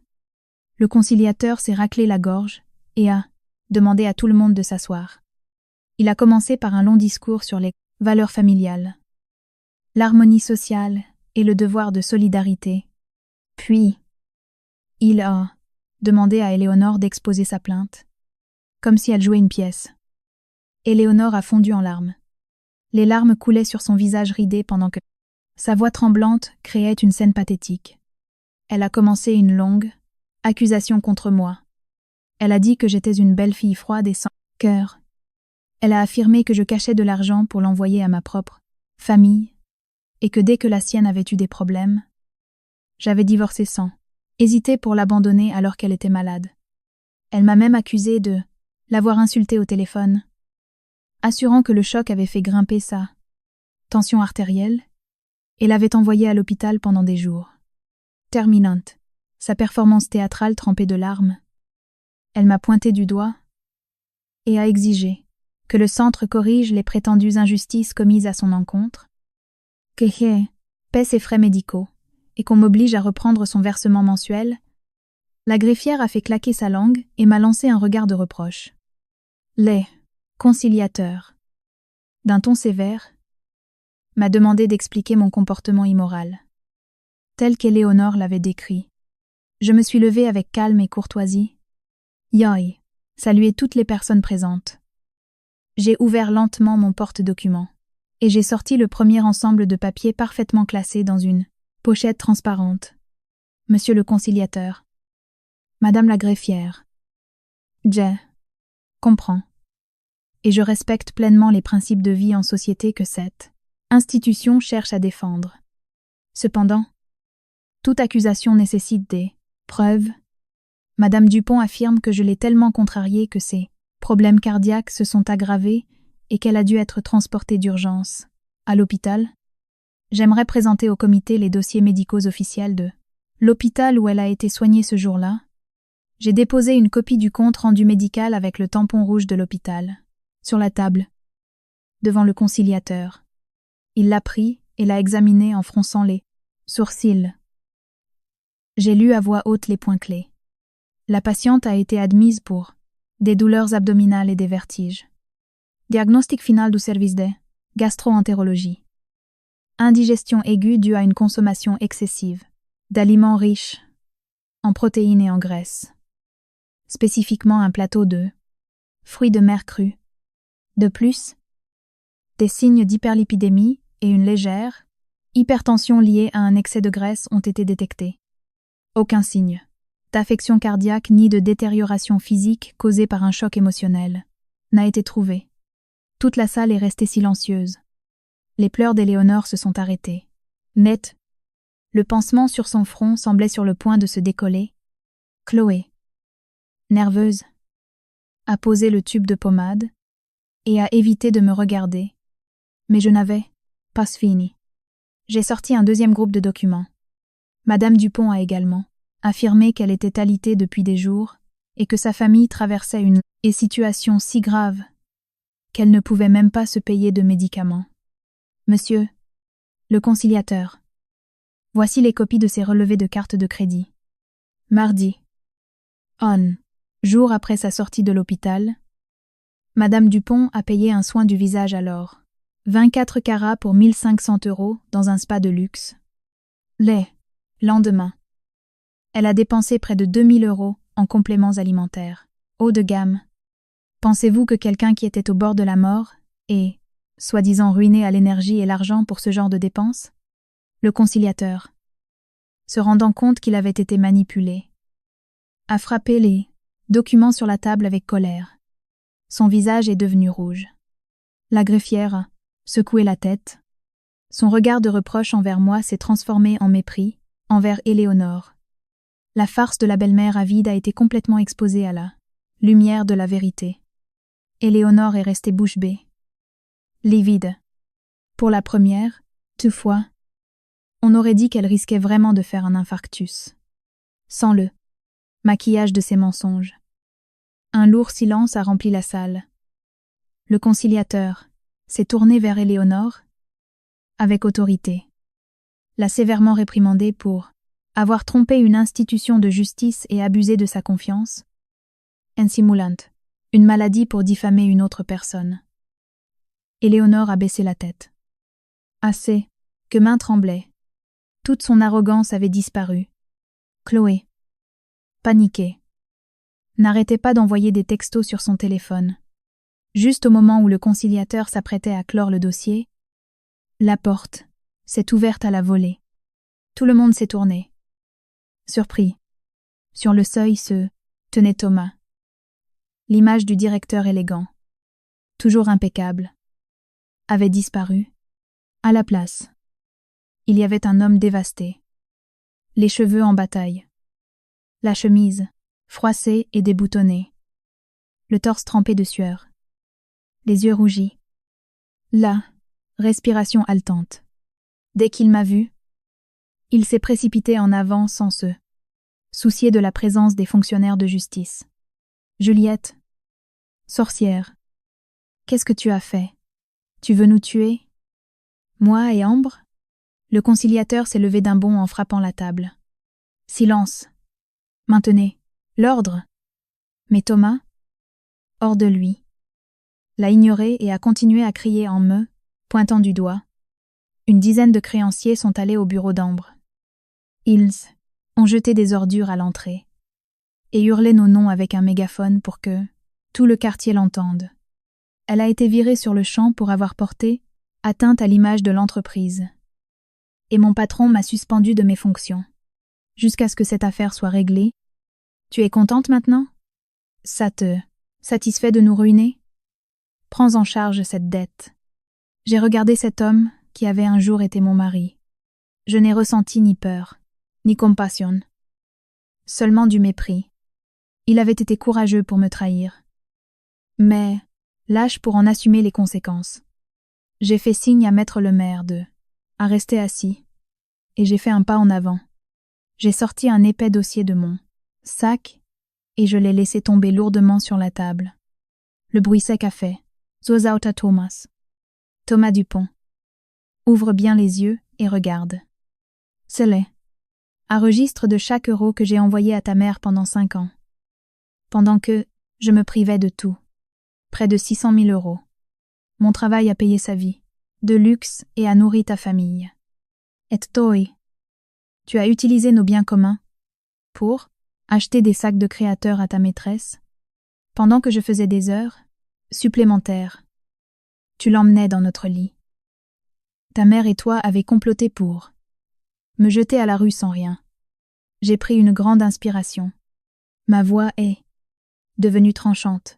Le conciliateur s'est raclé la gorge et a demandé à tout le monde de s'asseoir. Il a commencé par un long discours sur les valeurs familiales, l'harmonie sociale et le devoir de solidarité. Puis, il a demandé à Éléonore d'exposer sa plainte, comme si elle jouait une pièce. Éléonore a fondu en larmes. Les larmes coulaient sur son visage ridé pendant que sa voix tremblante créait une scène pathétique. Elle a commencé une longue accusation contre moi. Elle a dit que j'étais une belle fille froide et sans cœur. Elle a affirmé que je cachais de l'argent pour l'envoyer à ma propre famille et que dès que la sienne avait eu des problèmes, j'avais divorcé sans hésiter pour l'abandonner alors qu'elle était malade. Elle m'a même accusé de l'avoir insultée au téléphone, assurant que le choc avait fait grimper sa tension artérielle et l'avait envoyée à l'hôpital pendant des jours. Terminante, sa performance théâtrale trempée de larmes, elle m'a pointé du doigt et a exigé que le centre corrige les prétendues injustices commises à son encontre, que paie ses frais médicaux et qu'on m'oblige à reprendre son versement mensuel. La greffière a fait claquer sa langue et m'a lancé un regard de reproche. Les conciliateurs, d'un ton sévère, m'a demandé d'expliquer mon comportement immoral, tel qu'Éléonore l'avait décrit. Je me suis levée avec calme et courtoisie. Yoï, saluer toutes les personnes présentes. J'ai ouvert lentement mon porte-document et j'ai sorti le premier ensemble de papiers parfaitement classés dans une pochette transparente. Monsieur le conciliateur, Madame la greffière, je comprends et je respecte pleinement les principes de vie en société que cette institution cherche à défendre. Cependant, toute accusation nécessite des preuves. Madame Dupont affirme que je l'ai tellement contrariée que ses problèmes cardiaques se sont aggravés et qu'elle a dû être transportée d'urgence à l'hôpital. J'aimerais présenter au comité les dossiers médicaux officiels de l'hôpital où elle a été soignée ce jour-là. J'ai déposé une copie du compte rendu médical avec le tampon rouge de l'hôpital sur la table, devant le conciliateur. Il l'a pris et l'a examiné en fronçant les sourcils. J'ai lu à voix haute les points clés. La patiente a été admise pour des douleurs abdominales et des vertiges. Diagnostic final du service de gastro-entérologie. Indigestion aiguë due à une consommation excessive d'aliments riches en protéines et en graisses. Spécifiquement un plateau de fruits de mer crus. De plus, des signes d'hyperlipidémie et une légère hypertension liée à un excès de graisse ont été détectés. Aucun signe d'affection cardiaque ni de détérioration physique causée par un choc émotionnel n'a été trouvé. Toute la salle est restée silencieuse. Les pleurs d'Éléonore se sont arrêtés. Net. Le pansement sur son front semblait sur le point de se décoller. Chloé, nerveuse, a posé le tube de pommade et a évité de me regarder. Mais je n'avais pas fini. J'ai sorti un deuxième groupe de documents. Madame Dupont a également affirmé qu'elle était alitée depuis des jours et que sa famille traversait une situation si grave qu'elle ne pouvait même pas se payer de médicaments. Monsieur le conciliateur, voici les copies de ses relevés de carte de crédit. Mardi. Jour après sa sortie de l'hôpital, Madame Dupont a payé un soin du visage à l'or. 24 carats pour 1500 € dans un spa de luxe. Le lendemain, elle a dépensé près de 2000 € en compléments alimentaires, haut de gamme. Pensez-vous que quelqu'un qui était au bord de la mort est, soi-disant ruiné à l'énergie et l'argent pour ce genre de dépenses? Le conciliateur, se rendant compte qu'il avait été manipulé, a frappé les documents sur la table avec colère. Son visage est devenu rouge. La greffière a secoué la tête. Son regard de reproche envers moi s'est transformé en mépris envers Éléonore. La farce de la belle-mère avide a été complètement exposée à la lumière de la vérité. Éléonore est restée bouche bée, livide. Pour la première, toutefois, on aurait dit qu'elle risquait vraiment de faire un infarctus. Sans le maquillage de ses mensonges. Un lourd silence a rempli la salle. Le conciliateur s'est tourné vers Éléonore avec autorité. l'a sévèrement réprimandé pour avoir trompé une institution de justice et abusé de sa confiance. Ensimulant, une maladie pour diffamer une autre personne. Éléonore a baissé la tête. Assez, que main tremblait. Toute son arrogance avait disparu. Chloé, paniquée, n'arrêtait pas d'envoyer des textos sur son téléphone. Juste au moment où le conciliateur s'apprêtait à clore le dossier, la porte s'est ouverte à la volée. Tout le monde s'est tourné. Surpris. Sur le seuil se tenait Thomas. L'image du directeur élégant, toujours impeccable, avait disparu. À la place, il y avait un homme dévasté, les cheveux en bataille, la chemise froissée et déboutonnée, le torse trempé de sueur, les yeux rougis, la respiration haletante. Dès qu'il m'a vu, il s'est précipité en avant sans se soucier de la présence des fonctionnaires de justice. Juliette, sorcière, qu'est-ce que tu as fait? Tu veux nous tuer? Moi et Ambre? Le conciliateur s'est levé d'un bond en frappant la table. Silence. Maintenez. L'ordre. Mais Thomas, hors de lui, l'a ignoré et a continué à crier en me, pointant du doigt. Une dizaine de créanciers sont allés au bureau d'Ambre. Ils ont jeté des ordures à l'entrée et hurlé nos noms avec un mégaphone pour que tout le quartier l'entende. Elle a été virée sur le champ pour avoir porté atteinte à l'image de l'entreprise. Et mon patron m'a suspendu de mes fonctions, jusqu'à ce que cette affaire soit réglée. Tu es contente maintenant? Ça te satisfait de nous ruiner? Prends en charge cette dette. J'ai regardé cet homme qui avait un jour été mon mari. Je n'ai ressenti ni peur, ni compassion. Seulement du mépris. Il avait été courageux pour me trahir, mais lâche pour en assumer les conséquences. J'ai fait signe à maître le maire à rester assis, et j'ai fait un pas en avant. J'ai sorti un épais dossier de mon sac, et je l'ai laissé tomber lourdement sur la table. Le bruit sec a fait « Zozauta Thomas ». Thomas Dupont. Ouvre bien les yeux et regarde. C'est laid. Un registre de chaque euro que j'ai envoyé à ta mère pendant 5 ans. Pendant que je me privais de tout. Près de 600 000 euros. Mon travail a payé sa vie, de luxe et a nourri ta famille. Et toi, tu as utilisé nos biens communs pour acheter des sacs de créateurs à ta maîtresse, pendant que je faisais des heures supplémentaires. Tu l'emmenais dans notre lit. Ta mère et toi avez comploté pour me jeter à la rue sans rien. J'ai pris une grande inspiration. Ma voix est devenue tranchante.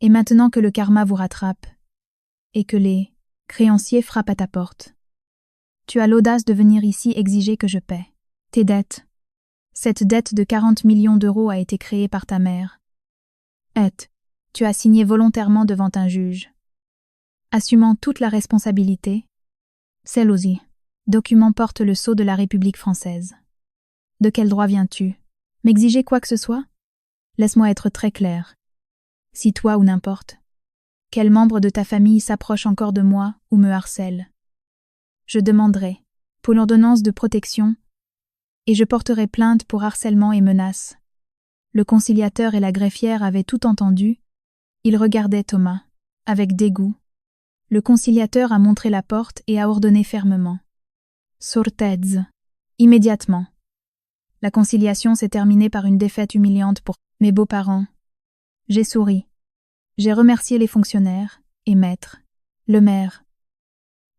Et maintenant que le karma vous rattrape, et que les créanciers frappent à ta porte, tu as l'audace de venir ici exiger que je paie tes dettes. Cette dette de 40 millions d'euros a été créée par ta mère. Et tu as signé volontairement devant un juge, assumant toute la responsabilité. Celle-ci. Document porte le sceau de la République française. De quel droit viens-tu m'exiger quoi que ce soit? Laisse-moi être très clair. Si toi ou n'importe quel membre de ta famille s'approche encore de moi ou me harcèle, je demanderai pour l'ordonnance de protection et je porterai plainte pour harcèlement et menaces. Le conciliateur et la greffière avaient tout entendu. Ils regardaient Thomas, avec dégoût. Le conciliateur a montré la porte et a ordonné fermement. Sortez. Immédiatement. La conciliation s'est terminée par une défaite humiliante pour mes beaux-parents. J'ai souri. J'ai remercié les fonctionnaires et maître, le maire.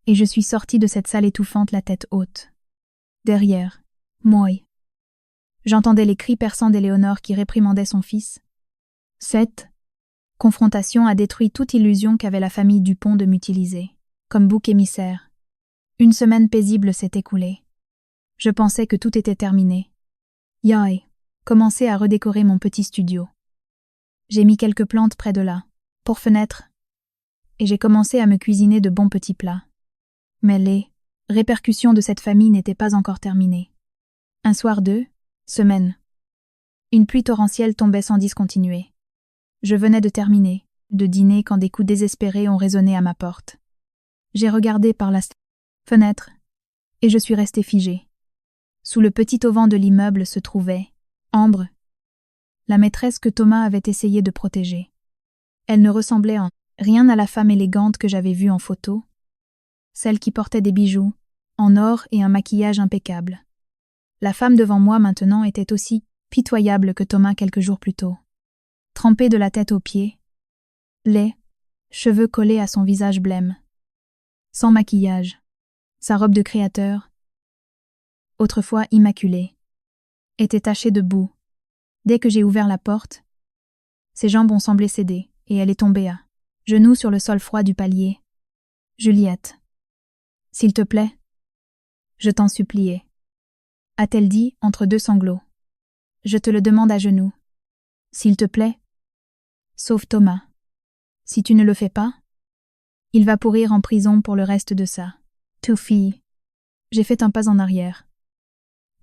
Et je suis sortie de cette salle étouffante la tête haute. Derrière, moi. J'entendais les cris perçants d'Éléonore qui réprimandait son fils. Cette confrontation a détruit toute illusion qu'avait la famille Dupont de m'utiliser, comme bouc émissaire. Une semaine paisible s'est écoulée. Je pensais que tout était terminé. J'ai commencé à redécorer mon petit studio. J'ai mis quelques plantes près de là, pour fenêtre, et j'ai commencé à me cuisiner de bons petits plats. Mais les répercussions de cette famille n'étaient pas encore terminées. Un soir de semaine, une pluie torrentielle tombait sans discontinuer. Je venais de terminer, de dîner quand des coups désespérés ont résonné à ma porte. J'ai regardé par la fenêtre, Et je suis restée figée. Sous le petit auvent de l'immeuble se trouvait Ambre, la maîtresse que Thomas avait essayé de protéger. Elle ne ressemblait en rien à la femme élégante que j'avais vue en photo, celle qui portait des bijoux, en or et un maquillage impeccable. La femme devant moi maintenant était aussi pitoyable que Thomas quelques jours plus tôt. Trempée de la tête aux pieds, laid, cheveux collés à son visage blême. Sans maquillage, sa robe de créateur, autrefois immaculée, était tachée de boue. Dès que j'ai ouvert la porte, ses jambes ont semblé céder, et elle est tombée à genoux sur le sol froid du palier. « Juliette, s'il te plaît, je t'en suppliais. » a-t-elle dit entre deux sanglots. « Je te le demande à genoux. S'il te plaît, sauve Thomas. Si tu ne le fais pas, il va pourrir en prison pour le reste de sa fille. » J'ai fait un pas en arrière.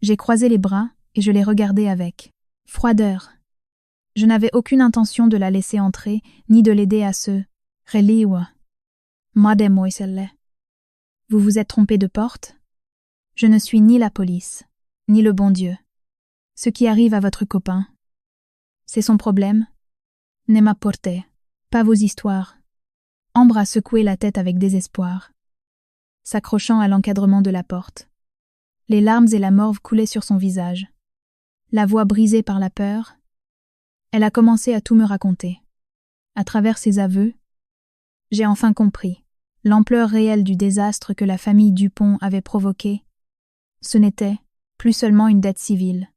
J'ai croisé les bras et je l'ai regardée avec froideur. Je n'avais aucune intention de la laisser entrer, ni de l'aider à se relier. Mademoiselle, vous vous êtes trompé de porte? Je ne suis ni la police, ni le bon Dieu. Ce qui arrive à votre copain, c'est son problème. Ne m'apportez pas vos histoires. Ambre a secoué la tête avec désespoir, s'accrochant à l'encadrement de la porte. Les larmes et la morve coulaient sur son visage. La voix brisée par la peur, elle a commencé à tout me raconter. À travers ses aveux, j'ai enfin compris l'ampleur réelle du désastre que la famille Dupont avait provoqué. Ce n'était plus seulement une dette civile.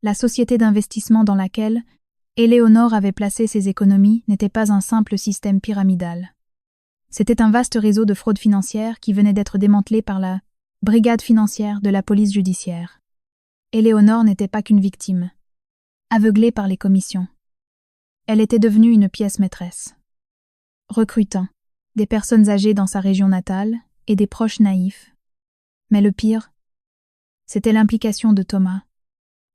La société d'investissement dans laquelle Éléonore avait placé ses économies n'était pas un simple système pyramidal. C'était un vaste réseau de fraude financière qui venait d'être démantelé par la brigade financière de la police judiciaire. Éléonore n'était pas qu'une victime, aveuglée par les commissions. Elle était devenue une pièce maîtresse, recrutant des personnes âgées dans sa région natale et des proches naïfs. Mais le pire, c'était l'implication de Thomas.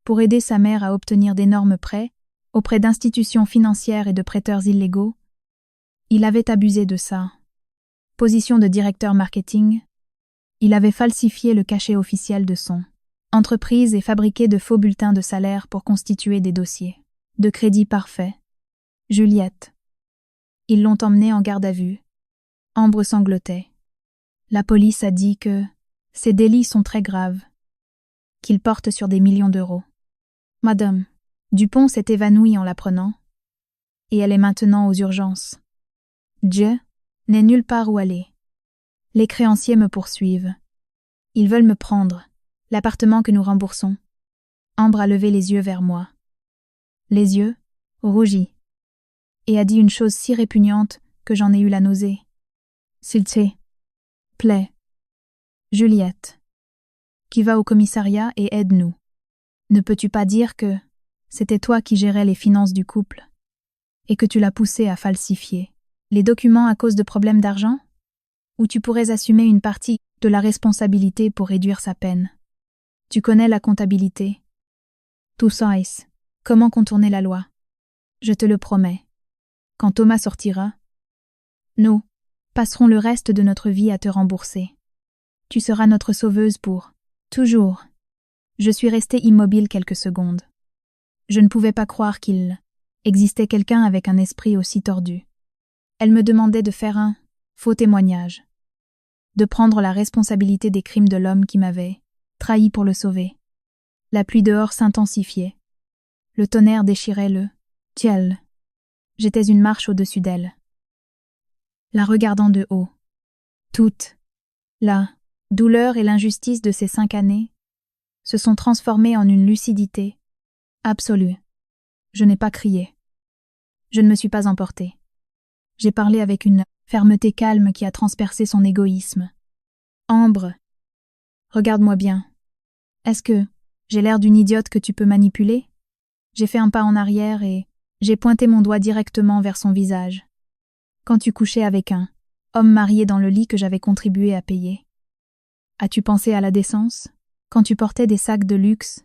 Pour aider sa mère à obtenir d'énormes prêts auprès d'institutions financières et de prêteurs illégaux, il avait abusé de sa position de directeur marketing. Il avait falsifié le cachet officiel de son entreprise et fabriqué de faux bulletins de salaire pour constituer des dossiers de crédit parfaits. Juliette. Ils l'ont emmenée en garde à vue. Ambre sanglotait. La police a dit que ces délits sont très graves, qu'ils portent sur des millions d'euros. Madame Dupont s'est évanouie en l'apprenant, et elle est maintenant aux urgences. Dieu n'est nulle part où aller. Les créanciers me poursuivent. Ils veulent me prendre, l'appartement que nous remboursons. Ambre a levé les yeux vers moi. Les yeux, rougis, et a dit une chose si répugnante que j'en ai eu la nausée. S'il te plaît, Juliette, qui va au commissariat et aide-nous. Ne peux-tu pas dire que c'était toi qui gérais les finances du couple et que tu l'as poussé à falsifier les documents à cause de problèmes d'argent? Ou tu pourrais assumer une partie de la responsabilité pour réduire sa peine? Tu connais la comptabilité. Tu sais comment contourner la loi. Je te le promets. Quand Thomas sortira, nous passerons le reste de notre vie à te rembourser. Tu seras notre sauveuse pour toujours. Je suis restée immobile quelques secondes. Je ne pouvais pas croire qu'il existait quelqu'un avec un esprit aussi tordu. Elle me demandait de faire un faux témoignage, de prendre la responsabilité des crimes de l'homme qui m'avait trahi pour le sauver. La pluie dehors s'intensifiait. Le tonnerre déchirait le ciel. J'étais une marche au-dessus d'elle, la regardant de haut. Toute la douleur et l'injustice de ces 5 années se sont transformées en une lucidité absolue. Je n'ai pas crié. Je ne me suis pas emportée. J'ai parlé avec une fermeté calme qui a transpercé son égoïsme. Ambre, regarde-moi bien. Est-ce que j'ai l'air d'une idiote que tu peux manipuler? J'ai fait un pas en arrière et j'ai pointé mon doigt directement vers son visage. Quand tu couchais avec un homme marié dans le lit que j'avais contribué à payer. As-tu pensé à la décence? Quand tu portais des sacs de luxe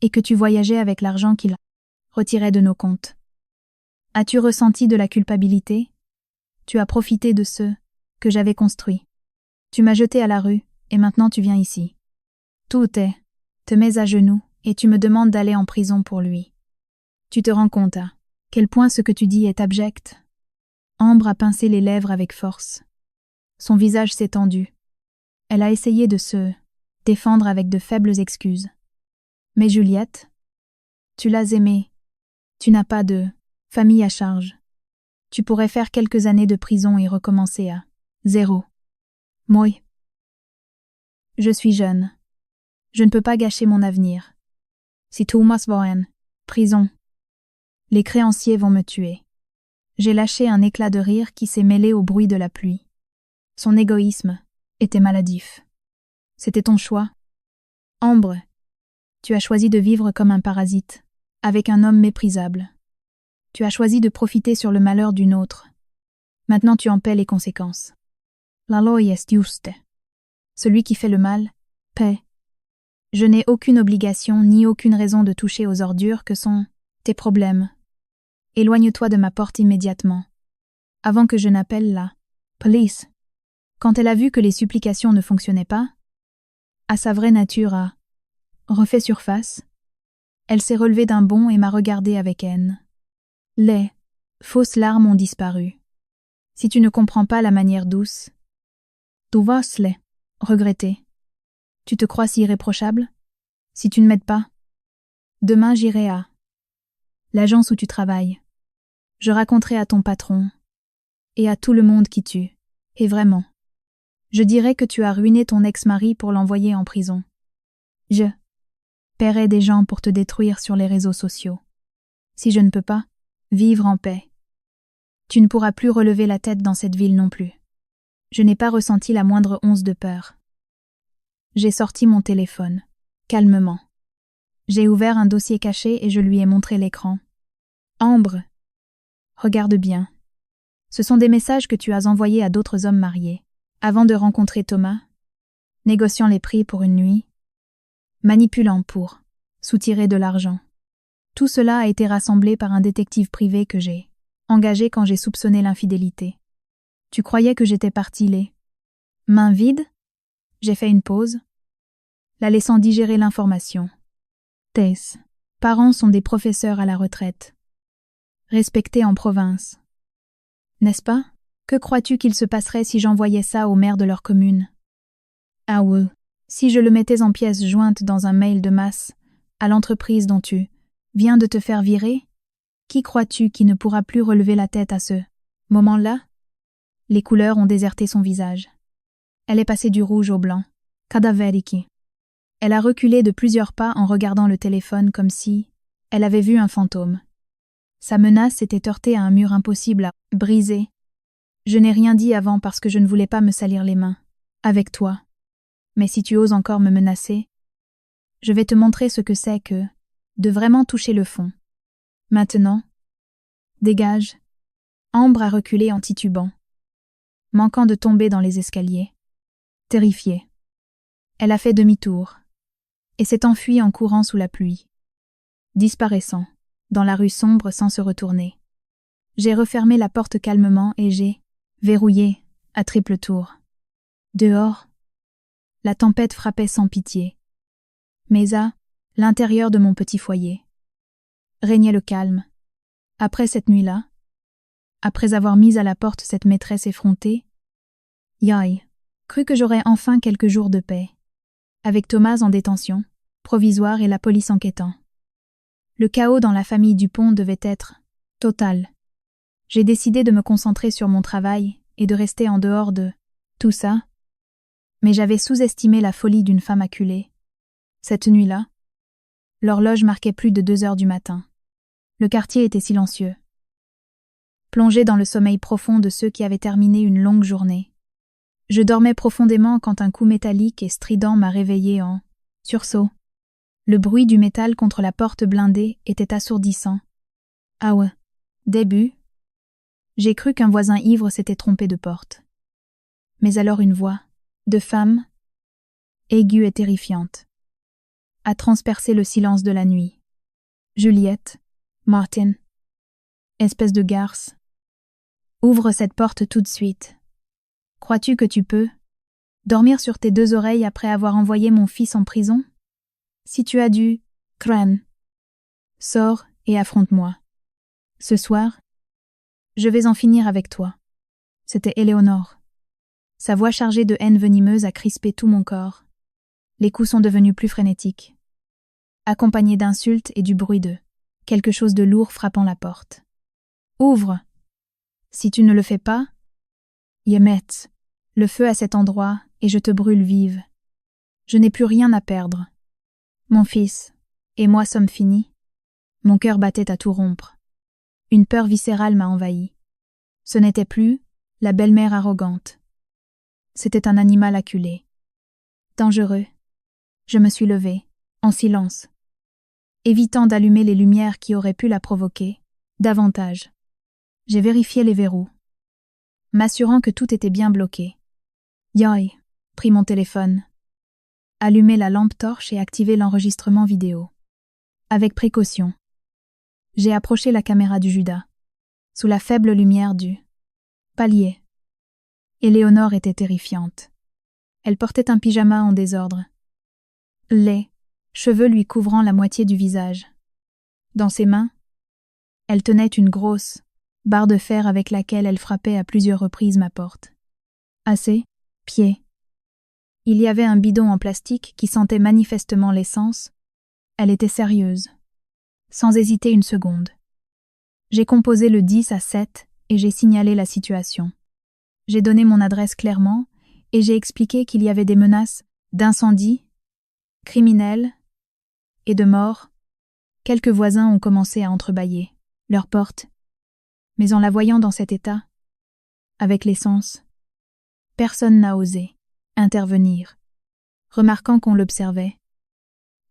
et que tu voyageais avec l'argent qu'il retirait de nos comptes. As-tu ressenti de la culpabilité? Tu as profité de ce que j'avais construit. Tu m'as jeté à la rue et maintenant tu viens ici. Tout est, te mets à genoux, et tu me demandes d'aller en prison pour lui. Tu te rends compte à quel point ce que tu dis est abject? Ambre a pincé les lèvres avec force. Son visage s'est tendu. Elle a essayé de se défendre avec de faibles excuses. Mais Juliette, tu l'as aimée. Tu n'as pas de famille à charge. Tu pourrais faire quelques années de prison et recommencer à zéro. Moi, je suis jeune. Je ne peux pas gâcher mon avenir. Si Thomas va en prison, les créanciers vont me tuer. J'ai lâché un éclat de rire qui s'est mêlé au bruit de la pluie. Son égoïsme était maladif. C'était ton choix. Ambre, tu as choisi de vivre comme un parasite, avec un homme méprisable. Tu as choisi de profiter sur le malheur d'une autre. Maintenant tu en paies les conséquences. La loi est juste. Celui qui fait le mal, paie. Je n'ai aucune obligation ni aucune raison de toucher aux ordures que sont tes problèmes. Éloigne-toi de ma porte immédiatement, avant que je n'appelle la police. Quand elle a vu que les supplications ne fonctionnaient pas, à sa vraie nature a refait surface, elle s'est relevée d'un bond et m'a regardée avec haine. Les fausses larmes ont disparu. Si tu ne comprends pas la manière douce, tu vas les regretter. Tu te crois si irréprochable? Si tu ne m'aides pas, demain j'irai à l'agence où tu travailles. Je raconterai à ton patron et à tout le monde qui tue. Et vraiment, je dirai que tu as ruiné ton ex-mari pour l'envoyer en prison. Je paierai des gens pour te détruire sur les réseaux sociaux. Si je ne peux pas vivre en paix, tu ne pourras plus relever la tête dans cette ville non plus. Je n'ai pas ressenti la moindre once de peur. J'ai sorti mon téléphone, calmement. J'ai ouvert un dossier caché et je lui ai montré l'écran. Ambre, regarde bien. Ce sont des messages que tu as envoyés à d'autres hommes mariés, avant de rencontrer Thomas, négociant les prix pour une nuit, manipulant pour soutirer de l'argent. Tout cela a été rassemblé par un détective privé que j'ai engagé quand j'ai soupçonné l'infidélité. Tu croyais que j'étais partie les mains vides? J'ai fait une pause, la laissant digérer l'information. Tes parents sont des professeurs à la retraite, respectés en province. N'est-ce pas? Que crois-tu qu'il se passerait si j'envoyais ça au maire de leur commune? Ah oui, si je le mettais en pièces jointes dans un mail de masse à l'entreprise dont tu viens de te faire virer? Qui crois-tu qui ne pourra plus relever la tête à ce moment-là? Les couleurs ont déserté son visage. Elle est passée du rouge au blanc. Cadavérique. Elle a reculé de plusieurs pas en regardant le téléphone comme si elle avait vu un fantôme. Sa menace s'était heurtée à un mur impossible à briser. Je n'ai rien dit avant parce que je ne voulais pas me salir les mains. Avec toi. Mais si tu oses encore me menacer, je vais te montrer ce que c'est que de vraiment toucher le fond. Maintenant, dégage. Ambre a reculé en titubant, manquant de tomber dans les escaliers. Terrifiée. Elle a fait demi-tour et s'est enfuie en courant sous la pluie, disparaissant dans la rue sombre sans se retourner. J'ai refermé la porte calmement et j'ai verrouillé à triple tour. Dehors, la tempête frappait sans pitié. Mais à l'intérieur de mon petit foyer régnait le calme. Après cette nuit-là, après avoir mis à la porte cette maîtresse effrontée, Yaï crut que j'aurais enfin quelques jours de paix, avec Thomas en détention, provisoire et la police enquêtant. Le chaos dans la famille Dupont devait être total. J'ai décidé de me concentrer sur mon travail et de rester en dehors de tout ça, mais j'avais sous-estimé la folie d'une femme acculée. Cette nuit-là, l'horloge marquait plus de 2 heures du matin. Le quartier était silencieux, plongé dans le sommeil profond de ceux qui avaient terminé une longue journée. Je dormais profondément quand un coup métallique et strident m'a réveillé en sursaut. Le bruit du métal contre la porte blindée était assourdissant. Ah ouais, début. J'ai cru qu'un voisin ivre s'était trompé de porte. Mais alors une voix, de femme, aiguë et terrifiante, a transpercé le silence de la nuit. Juliette, Martin, espèce de garce, ouvre cette porte tout de suite. Crois-tu que tu peux Dormir sur tes deux oreilles après avoir envoyé mon fils en prison? Si tu as du crâne, sors et affronte-moi. Ce soir, je vais en finir avec toi. C'était Éléonore. Sa voix chargée de haine venimeuse a crispé tout mon corps. Les coups sont devenus plus frénétiques, accompagnés d'insultes et du bruit de quelque chose de lourd frappant la porte. Ouvre! Si tu ne le fais pas, Yemet, le feu à cet endroit et je te brûle vive. Je n'ai plus rien à perdre. Mon fils et moi sommes finis. Mon cœur battait à tout rompre. Une peur viscérale m'a envahi. Ce n'était plus la belle-mère arrogante. C'était un animal acculé. Dangereux. Je me suis levée, en silence, évitant d'allumer les lumières qui auraient pu la provoquer, davantage. J'ai vérifié les verrous, m'assurant que tout était bien bloqué. Yoï, pris mon téléphone, allumé la lampe torche et activé l'enregistrement vidéo. Avec précaution, j'ai approché la caméra du Judas, sous la faible lumière du palier. Éléonore était terrifiante. Elle portait un pyjama en désordre, les cheveux lui couvrant la moitié du visage. Dans ses mains, elle tenait une grosse barre de fer avec laquelle elle frappait à plusieurs reprises ma porte. À ses pieds, il y avait un bidon en plastique qui sentait manifestement l'essence. Elle était sérieuse, sans hésiter une seconde. J'ai composé le 10 à 7 et j'ai signalé la situation. J'ai donné mon adresse clairement et j'ai expliqué qu'il y avait des menaces d'incendie, criminels et de mort. Quelques voisins ont commencé à entrebâiller leurs portes, mais en la voyant dans cet état, avec l'essence, personne n'a osé intervenir. Remarquant qu'on l'observait,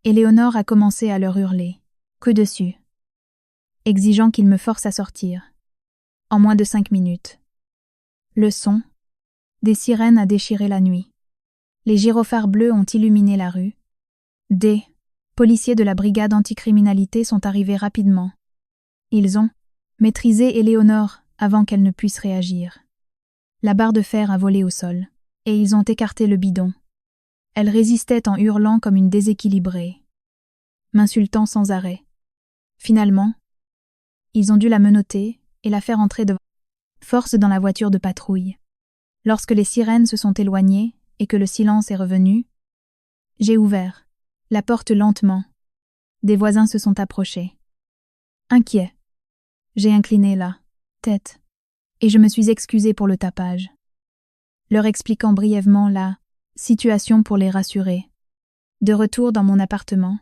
Éléonore a commencé à leur hurler, que dessus, exigeant qu'ils me forcent à sortir. En moins de 5 minutes. Le son des sirènes a déchiré la nuit. Les gyrophares bleus ont illuminé la rue. Des policiers de la brigade anticriminalité sont arrivés rapidement. Ils ont maîtrisé Éléonore avant qu'elle ne puisse réagir. La barre de fer a volé au sol, et ils ont écarté le bidon. Elle résistait en hurlant comme une déséquilibrée, m'insultant sans arrêt. Finalement, ils ont dû la menotter et la faire entrer de force dans la voiture de patrouille. Lorsque les sirènes se sont éloignées et que le silence est revenu, j'ai ouvert la porte lentement. Des voisins se sont approchés. Inquiets, j'ai incliné la tête et je me suis excusée pour le tapage, leur expliquant brièvement la situation pour les rassurer. De retour dans mon appartement,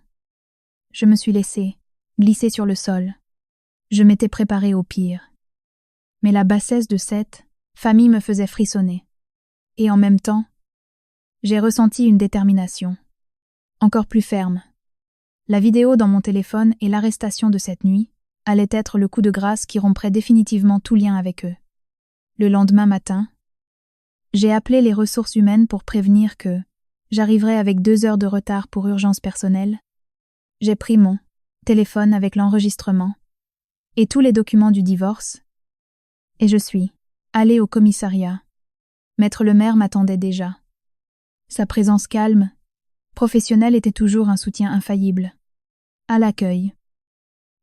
je me suis laissée glisser sur le sol. Je m'étais préparée au pire. Mais la bassesse de cette famille me faisait frissonner. Et en même temps, j'ai ressenti une détermination, encore plus ferme. La vidéo dans mon téléphone et l'arrestation de cette nuit allait être le coup de grâce qui romprait définitivement tout lien avec eux. Le lendemain matin, j'ai appelé les ressources humaines pour prévenir que j'arriverais avec 2 heures de retard pour urgence personnelle. J'ai pris mon téléphone avec l'enregistrement et tous les documents du divorce, et je suis allée au commissariat. Maître le maire m'attendait déjà. Sa présence calme, professionnelle était toujours un soutien infaillible. À l'accueil,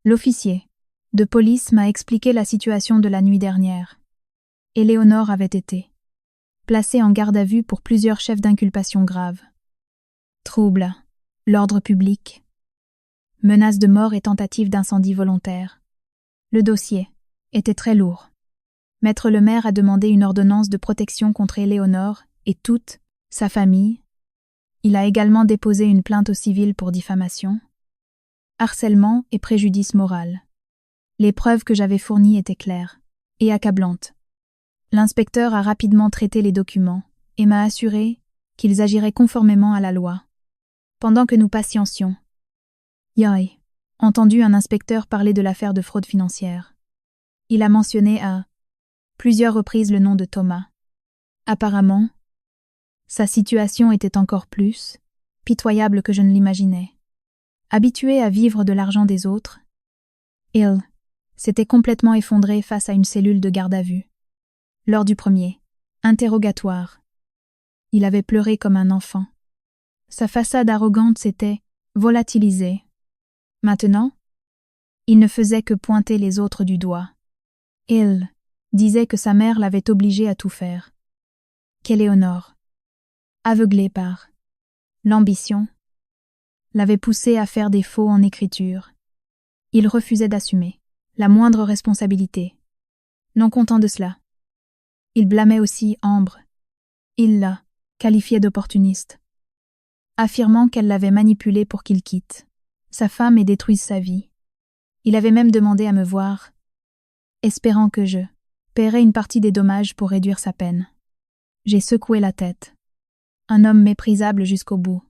l'officier de police m'a expliqué la situation de la nuit dernière. Éléonore avait été placée en garde à vue pour plusieurs chefs d'inculpation graves. Trouble, l'ordre public, menace de mort et tentative d'incendie volontaire. Le dossier était très lourd. Maître le maire a demandé une ordonnance de protection contre Éléonore et toute sa famille. Il a également déposé une plainte au civil pour diffamation, harcèlement et préjudice moral. Les preuves que j'avais fournies étaient claires et accablantes. L'inspecteur a rapidement traité les documents et m'a assuré qu'ils agiraient conformément à la loi. Pendant que nous patientions, j'ai entendu un inspecteur parler de l'affaire de fraude financière. Il a mentionné à plusieurs reprises le nom de Thomas. Apparemment, sa situation était encore plus pitoyable que je ne l'imaginais. Habitué à vivre de l'argent des autres, il s'était complètement effondré face à une cellule de garde à vue. Lors du premier interrogatoire, Il avait pleuré comme un enfant. Sa façade arrogante s'était volatilisée. Maintenant, il ne faisait que pointer les autres du doigt. Il disait que sa mère l'avait obligé à tout faire. Qu'Éléonore, aveuglée par l'ambition, l'avait poussé à faire des faux en écriture. Il refusait d'assumer la moindre responsabilité. Non content de cela, il blâmait aussi Ambre. Il la qualifiait d'opportuniste, affirmant qu'elle l'avait manipulé pour qu'il quitte sa femme et détruise sa vie. Il avait même demandé à me voir, espérant que je paierais une partie des dommages pour réduire sa peine. J'ai secoué la tête. Un homme méprisable jusqu'au bout.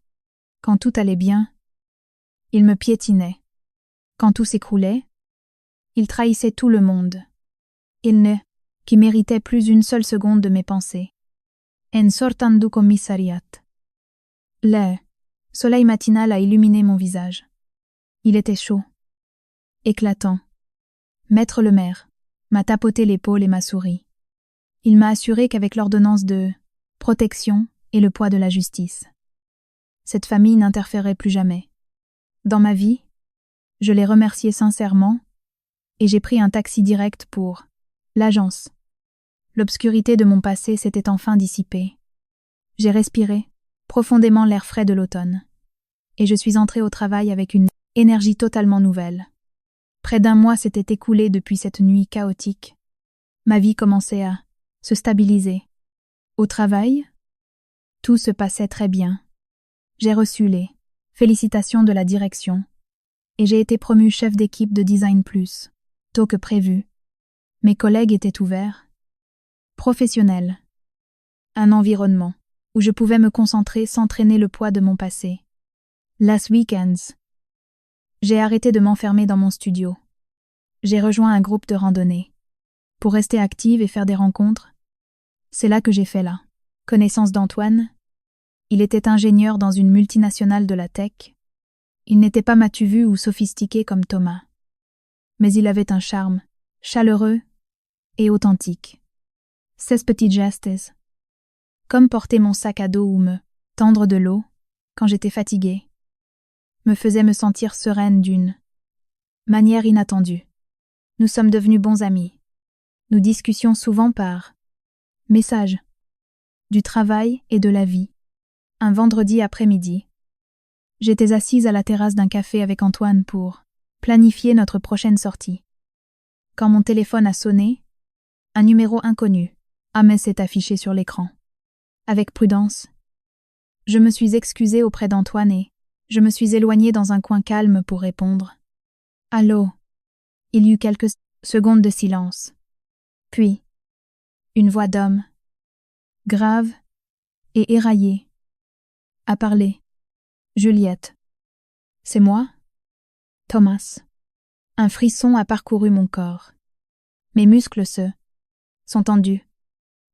Quand tout allait bien, il me piétinait. Quand tout s'écroulait, il trahissait tout le monde. Il ne qui méritait plus une seule seconde de mes pensées. En sortant du commissariat. Le soleil matinal a illuminé mon visage. Il était chaud, éclatant. Maître le maire m'a tapoté l'épaule et m'a souri. Il m'a assuré qu'avec l'ordonnance de protection et le poids de la justice, cette famille n'interférerait plus jamais. Dans ma vie, je l'ai remercié sincèrement et j'ai pris un taxi direct pour l'agence. L'obscurité de mon passé s'était enfin dissipée. J'ai respiré profondément l'air frais de l'automne et je suis entrée au travail avec une énergie totalement nouvelle. Près d'un mois s'était écoulé depuis cette nuit chaotique. Ma vie commençait à se stabiliser. Au travail, tout se passait très bien. J'ai reçu les félicitations de la direction et j'ai été promue chef d'équipe de Design Plus, tôt que prévu. Mes collègues étaient ouverts, professionnels. Un environnement où je pouvais me concentrer sans traîner le poids de mon passé. Last weekends, j'ai arrêté de m'enfermer dans mon studio. J'ai rejoint un groupe de randonnée. Pour rester active et faire des rencontres, c'est là que j'ai fait la connaissance d'Antoine. Il était ingénieur dans une multinationale de la tech. Il n'était pas matu-vu ou sophistiqué comme Thomas. Mais il avait un charme chaleureux et authentique. 16 petits gestes, comme porter mon sac à dos ou me tendre de l'eau quand j'étais fatiguée, me faisaient me sentir sereine d'une manière inattendue. Nous sommes devenus bons amis. Nous discutions souvent par message, du travail et de la vie. Un vendredi après-midi, j'étais assise à la terrasse d'un café avec Antoine pour planifier notre prochaine sortie. Quand mon téléphone a sonné, un numéro inconnu, Ahmed, s'est affiché sur l'écran. Avec prudence, je me suis excusée auprès d'Antoine et je me suis éloignée dans un coin calme pour répondre. Allô? Il y eut quelques secondes de silence. Puis, une voix d'homme, grave et éraillée, a parlé. Juliette. C'est moi? Thomas. Un frisson a parcouru mon corps. Mes muscles sont tendus.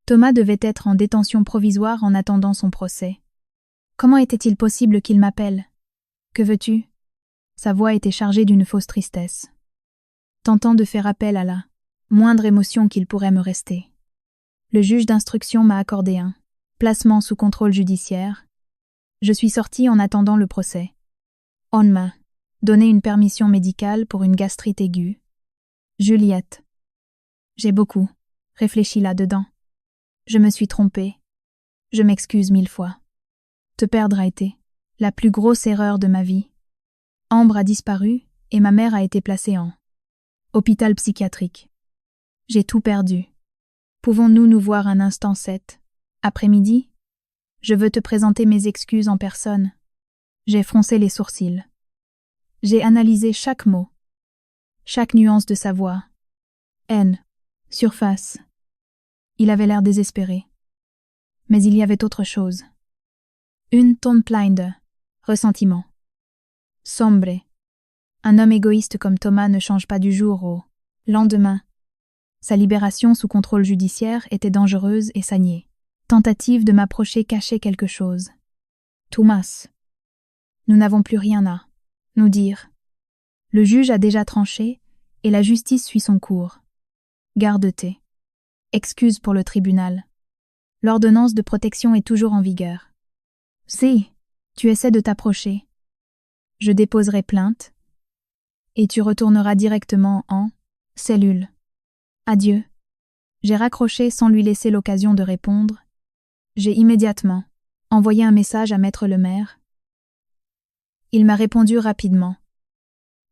Thomas devait être en détention provisoire en attendant son procès. Comment était-il possible qu'il m'appelle? Que veux-tu? Sa voix était chargée d'une fausse tristesse, tentant de faire appel à la moindre émotion qu'il pourrait me rester. Le juge d'instruction m'a accordé un placement sous contrôle judiciaire. Je suis sortie en attendant le procès. On m'a donné une permission médicale pour une gastrite aiguë. Juliette. J'ai beaucoup réfléchi là-dedans. Je me suis trompée. Je m'excuse 1000 fois. Te perdre a été la plus grosse erreur de ma vie. Ambre a disparu et ma mère a été placée en hôpital psychiatrique. J'ai tout perdu. Pouvons-nous nous voir un instant cet après-midi? Je veux te présenter mes excuses en personne. J'ai froncé les sourcils. J'ai analysé chaque mot, chaque nuance de sa voix. Haine, surface. Il avait l'air désespéré. Mais il y avait autre chose. Une tonne pleine de ressentiment. Sombre. Un homme égoïste comme Thomas ne change pas du jour au lendemain. Sa libération sous contrôle judiciaire était dangereuse et saignée. Tentative de m'approcher cachait quelque chose. Thomas. Nous n'avons plus rien à nous dire. Le juge a déjà tranché et la justice suit son cours. Garde tes excuses pour le tribunal. L'ordonnance de protection est toujours en vigueur. Si, tu essaies de t'approcher. Je déposerai plainte. Et tu retourneras directement en cellule. Adieu. J'ai raccroché sans lui laisser l'occasion de répondre. J'ai immédiatement envoyé un message à maître le maire. Il m'a répondu rapidement,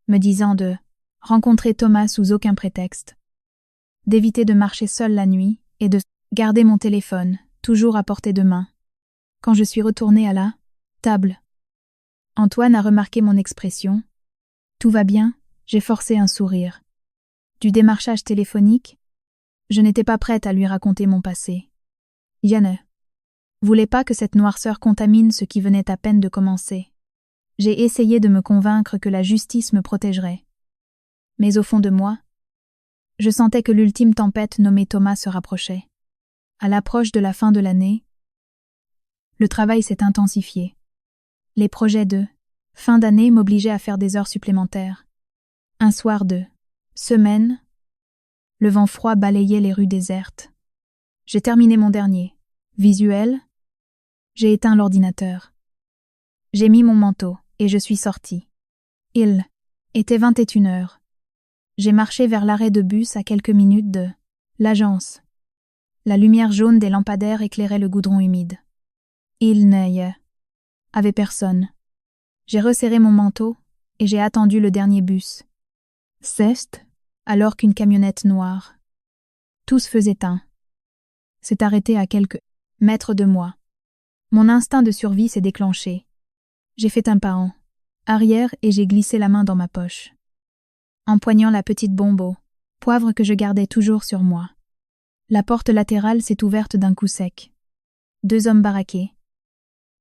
me disant de rencontrer Thomas sous aucun prétexte, d'éviter de marcher seule la nuit et de garder mon téléphone toujours à portée de main. Quand je suis retournée à la table, Antoine a remarqué mon expression. Tout va bien, j'ai forcé un sourire. Du démarchage téléphonique, je n'étais pas prête à lui raconter mon passé. Je ne voulais pas que cette noirceur contamine ce qui venait à peine de commencer. J'ai essayé de me convaincre que la justice me protégerait. Mais au fond de moi, je sentais que l'ultime tempête nommée Thomas se rapprochait. À l'approche de la fin de l'année, le travail s'est intensifié. Les projets de fin d'année m'obligeaient à faire des heures supplémentaires. Un soir de semaine, le vent froid balayait les rues désertes. J'ai terminé mon dernier visuel. J'ai éteint l'ordinateur. J'ai mis mon manteau et je suis sortie. Il était 21h. J'ai marché vers l'arrêt de bus à quelques minutes de l'agence. La lumière jaune des lampadaires éclairait le goudron humide. Il n'y avait personne. J'ai resserré mon manteau et j'ai attendu le dernier bus. C'est alors qu'une camionnette noire, tous feux éteints, s'est arrêtée à quelques mètres de moi. Mon instinct de survie s'est déclenché. J'ai fait un pas en arrière et j'ai glissé la main dans ma poche, empoignant la petite bombe au poivre que je gardais toujours sur moi. La porte latérale s'est ouverte d'un coup sec. 2 hommes baraqués,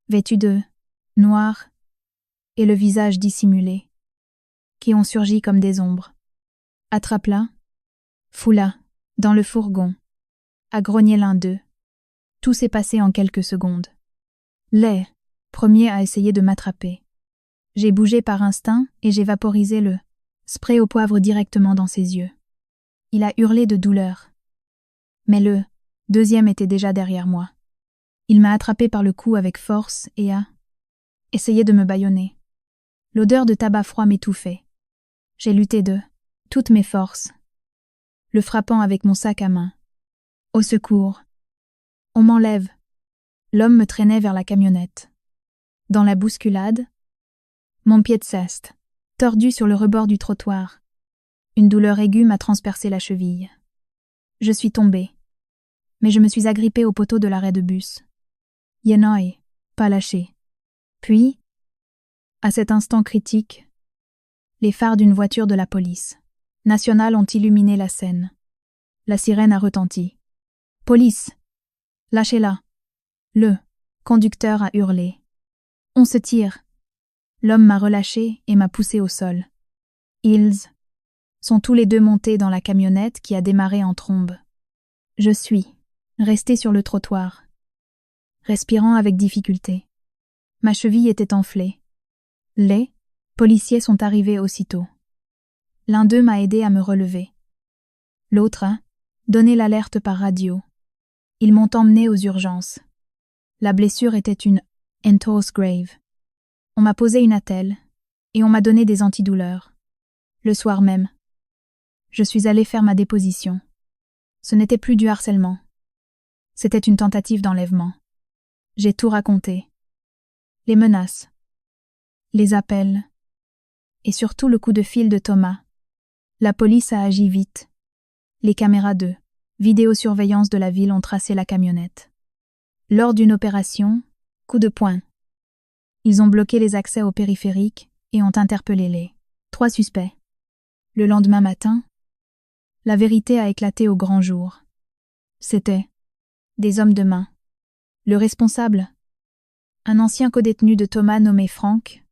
vêtus de noir et le visage dissimulé, qui ont surgi comme des ombres. Attrape-la, fous-la, dans le fourgon, a grogné l'un d'eux. Tout s'est passé en quelques secondes. Les premier a essayé de m'attraper. J'ai bougé par instinct et j'ai vaporisé le spray au poivre directement dans ses yeux. Il a hurlé de douleur. Mais le deuxième était déjà derrière moi. Il m'a attrapé par le cou avec force et a essayé de me bâillonner. L'odeur de tabac froid m'étouffait. J'ai lutté de toutes mes forces, le frappant avec mon sac à main. Au secours. On m'enlève. L'homme me traînait vers la camionnette. Dans la bousculade, mon pied de ceste, tordu sur le rebord du trottoir. Une douleur aiguë m'a transpercé la cheville. Je suis tombée, mais je me suis agrippée au poteau de l'arrêt de bus. Yenoi, pas lâché. Puis, à cet instant critique, les phares d'une voiture de la police nationale ont illuminé la scène. La sirène a retenti. « Police! Lâchez-la !» Le conducteur a hurlé. « On se tire !» L'homme m'a relâché et m'a poussé au sol. Ils sont tous les deux montés dans la camionnette qui a démarré en trombe. Je suis restée sur le trottoir, respirant avec difficulté. Ma cheville était enflée. Les policiers sont arrivés aussitôt. L'un d'eux m'a aidé à me relever. L'autre a donné l'alerte par radio. Ils m'ont emmené aux urgences. La blessure était une entorse grave. On m'a posé une attelle et on m'a donné des antidouleurs. Le soir même, je suis allée faire ma déposition. Ce n'était plus du harcèlement. C'était une tentative d'enlèvement. J'ai tout raconté. Les menaces, les appels, et surtout le coup de fil de Thomas. La police a agi vite. Les caméras de vidéosurveillance de la ville ont tracé la camionnette. Lors d'une opération, coup de poing, ils ont bloqué les accès au périphérique et ont interpellé les 3 suspects. Le lendemain matin, la vérité a éclaté au grand jour. C'étaient des hommes de main. Le responsable, un ancien codétenu de Thomas nommé Frank,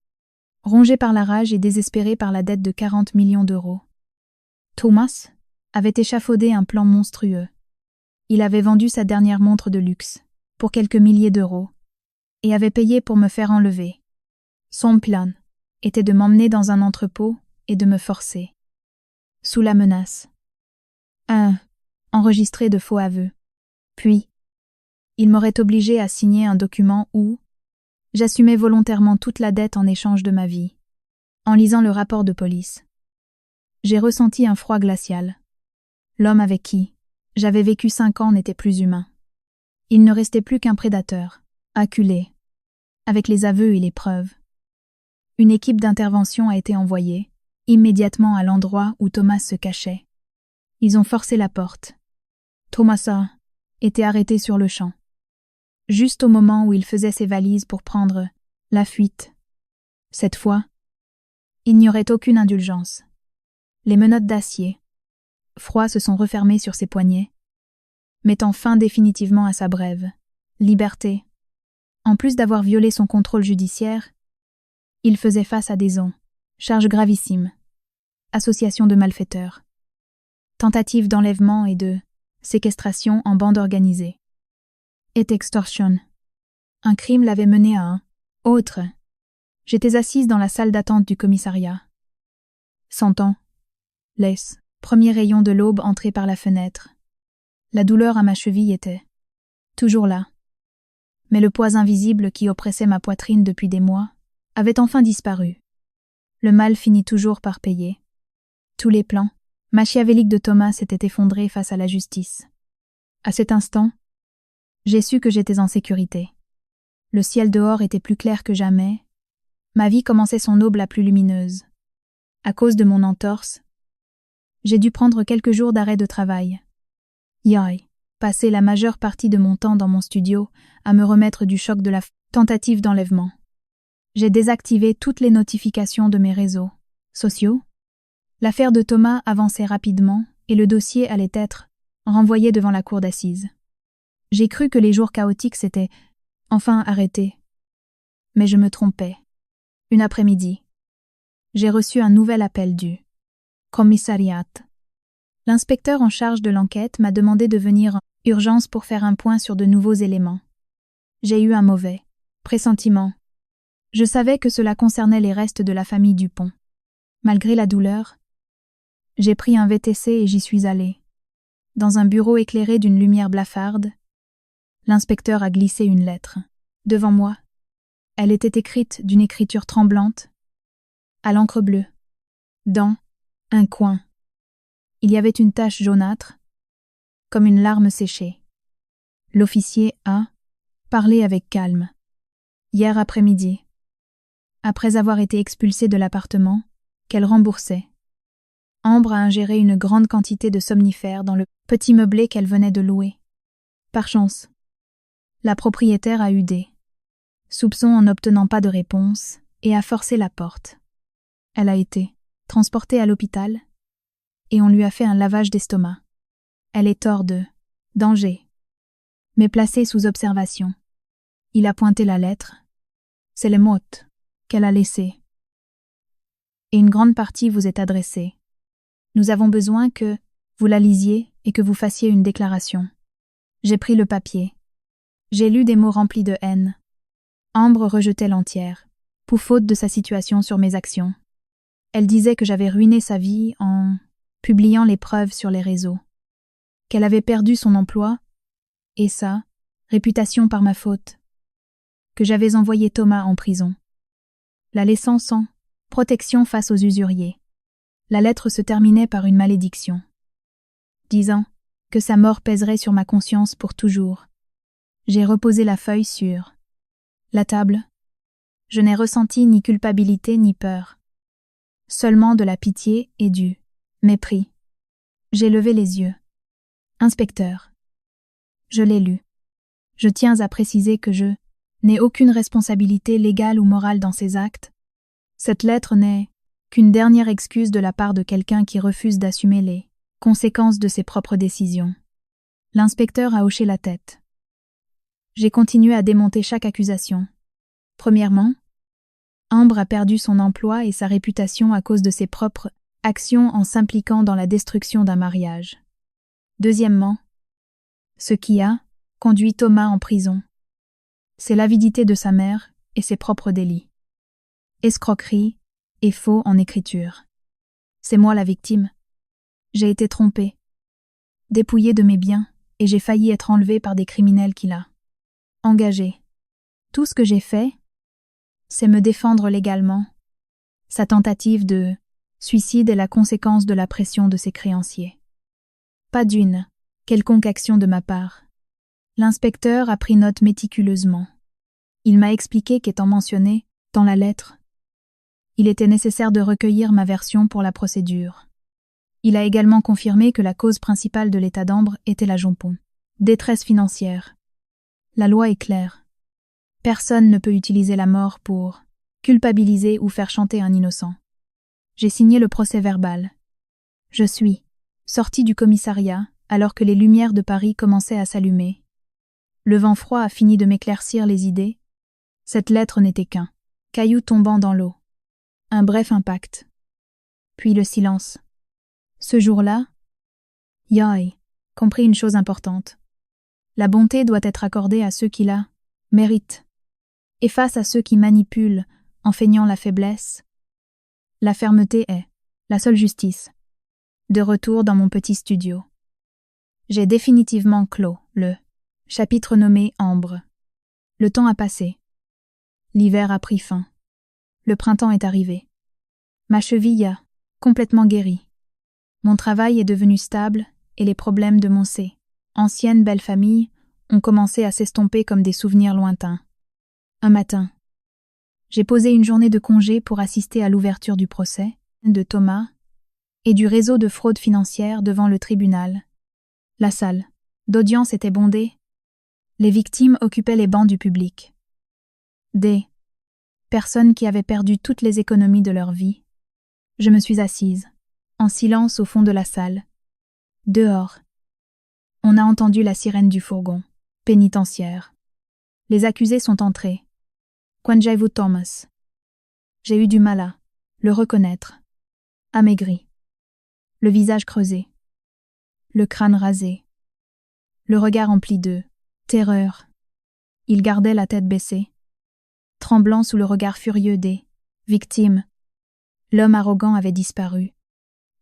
rongé par la rage et désespéré par la dette de 40 millions d'euros. Thomas avait échafaudé un plan monstrueux. Il avait vendu sa dernière montre de luxe, pour quelques milliers d'euros, et avait payé pour me faire enlever. Son plan était de m'emmener dans un entrepôt et de me forcer. Sous la menace. Enregistré de faux aveux. Puis, Il m'aurait obligé à signer un document où j'assumais volontairement toute la dette en échange de ma vie. En lisant le rapport de police, j'ai ressenti un froid glacial. L'homme avec qui j'avais vécu 5 ans n'était plus humain. Il ne restait plus qu'un prédateur, acculé, avec les aveux et les preuves. Une équipe d'intervention a été envoyée, immédiatement à l'endroit où Thomas se cachait. Ils ont forcé la porte. Thomas a été arrêté sur le champ, juste au moment où il faisait ses valises pour prendre la fuite. Cette fois, il n'y aurait aucune indulgence. Les menottes d'acier, froid, se sont refermées sur ses poignets, mettant fin définitivement à sa brève liberté. En plus d'avoir violé son contrôle judiciaire, il faisait face à des charges gravissimes, association de malfaiteurs, tentative d'enlèvement et de séquestration en bande organisée, et extorsion. Un crime l'avait mené à un autre. J'étais assise dans la salle d'attente du commissariat, sentant les premiers rayons de l'aube entrer par la fenêtre. La douleur à ma cheville était toujours là, mais le poids invisible qui oppressait ma poitrine depuis des mois avait enfin disparu. Le mal finit toujours par payer. Tous les plans machiavéliques de Thomas s'étaient effondrés face à la justice. À cet instant, j'ai su que j'étais en sécurité. Le ciel dehors était plus clair que jamais. Ma vie commençait son aube la plus lumineuse. À cause de mon entorse, j'ai dû prendre quelques jours d'arrêt de travail. Passer la majeure partie de mon temps dans mon studio à me remettre du choc de la tentative d'enlèvement. J'ai désactivé toutes les notifications de mes réseaux sociaux. L'affaire de Thomas avançait rapidement et le dossier allait être renvoyé devant la cour d'assises. J'ai cru que les jours chaotiques s'étaient enfin arrêtés. Mais je me trompais. Une après-midi, j'ai reçu un nouvel appel du commissariat. L'inspecteur en charge de l'enquête m'a demandé de venir en urgence pour faire un point sur de nouveaux éléments. J'ai eu un mauvais pressentiment. Je savais que cela concernait les restes de la famille Dupont. Malgré la douleur, j'ai pris un VTC et j'y suis allée. Dans un bureau éclairé d'une lumière blafarde, l'inspecteur a glissé une lettre devant moi. Elle était écrite d'une écriture tremblante, à l'encre bleue. Dans un coin, il y avait une tache jaunâtre, comme une larme séchée. L'officier a parlé avec calme. Hier après-midi, après avoir été expulsée de l'appartement qu'elle remboursait, Ambre a ingéré une grande quantité de somnifères dans le petit meublé qu'elle venait de louer. Par chance, la propriétaire a eu des soupçons en n'obtenant pas de réponse et a forcé la porte. Elle a été transportée à l'hôpital et on lui a fait un lavage d'estomac. Elle est hors de danger, mais placée sous observation. Il a pointé la lettre. C'est le mot qu'elle a laissé. Et une grande partie vous est adressée. Nous avons besoin que vous la lisiez et que vous fassiez une déclaration. J'ai pris le papier. J'ai lu des mots remplis de haine. Ambre rejetait l'entière, pour faute de sa situation sur mes actions. Elle disait que j'avais ruiné sa vie en publiant les preuves sur les réseaux, qu'elle avait perdu son emploi et sa réputation par ma faute, que j'avais envoyé Thomas en prison, la laissant sans protection face aux usuriers. La lettre se terminait par une malédiction, disant que sa mort pèserait sur ma conscience pour toujours. J'ai reposé la feuille sur la table. Je n'ai ressenti ni culpabilité ni peur, seulement de la pitié et du mépris. J'ai levé les yeux. Inspecteur. Je l'ai lu. Je tiens à préciser que je n'ai aucune responsabilité légale ou morale dans ces actes. Cette lettre n'est qu'une dernière excuse de la part de quelqu'un qui refuse d'assumer les conséquences de ses propres décisions. L'inspecteur a hoché la tête. J'ai continué à démonter chaque accusation. Premièrement, Ambre a perdu son emploi et sa réputation à cause de ses propres actions en s'impliquant dans la destruction d'un mariage. Deuxièmement, ce qui a conduit Thomas en prison, c'est l'avidité de sa mère et ses propres délits. Escroquerie et faux en écriture. C'est moi la victime. J'ai été trompée, dépouillée de mes biens, et j'ai failli être enlevée par des criminels qui la engagé. Tout ce que j'ai fait, c'est me défendre légalement. Sa tentative de suicide est la conséquence de la pression de ses créanciers. Pas d'une quelconque action de ma part. L'inspecteur a pris note méticuleusement. Il m'a expliqué qu'étant mentionné, dans la lettre, il était nécessaire de recueillir ma version pour la procédure. Il a également confirmé que la cause principale de l'état d'Ambre était la Jompon. Détresse financière. La loi est claire. Personne ne peut utiliser la mort pour culpabiliser ou faire chanter un innocent. J'ai signé le procès-verbal. Je suis sorti du commissariat alors que les lumières de Paris commençaient à s'allumer. Le vent froid a fini de m'éclaircir les idées. Cette lettre n'était qu'un caillou tombant dans l'eau. Un bref impact. Puis le silence. Ce jour-là, j'ai compris une chose importante. La bonté doit être accordée à ceux qui la méritent. Et face à ceux qui manipulent en feignant la faiblesse, la fermeté est la seule justice. De retour dans mon petit studio. J'ai définitivement clos le chapitre nommé Ambre. Le temps a passé. L'hiver a pris fin. Le printemps est arrivé. Ma cheville a complètement guéri. Mon travail est devenu stable et les problèmes de mon ancienne belle famille ont commencé à s'estomper comme des souvenirs lointains. Un matin, j'ai posé une journée de congé pour assister à l'ouverture du procès de Thomas et du réseau de fraude financière devant le tribunal. La salle d'audience était bondée. Les victimes occupaient les bancs du public. Des personnes qui avaient perdu toutes les économies de leur vie. Je me suis assise, en silence au fond de la salle. Dehors, on a entendu la sirène du fourgon pénitentiaire. Les accusés sont entrés. Quanjaivu Thomas. J'ai eu du mal à le reconnaître. Amaigri. Le visage creusé. Le crâne rasé. Le regard empli de terreur. Il gardait la tête baissée, tremblant sous le regard furieux des victimes. L'homme arrogant avait disparu.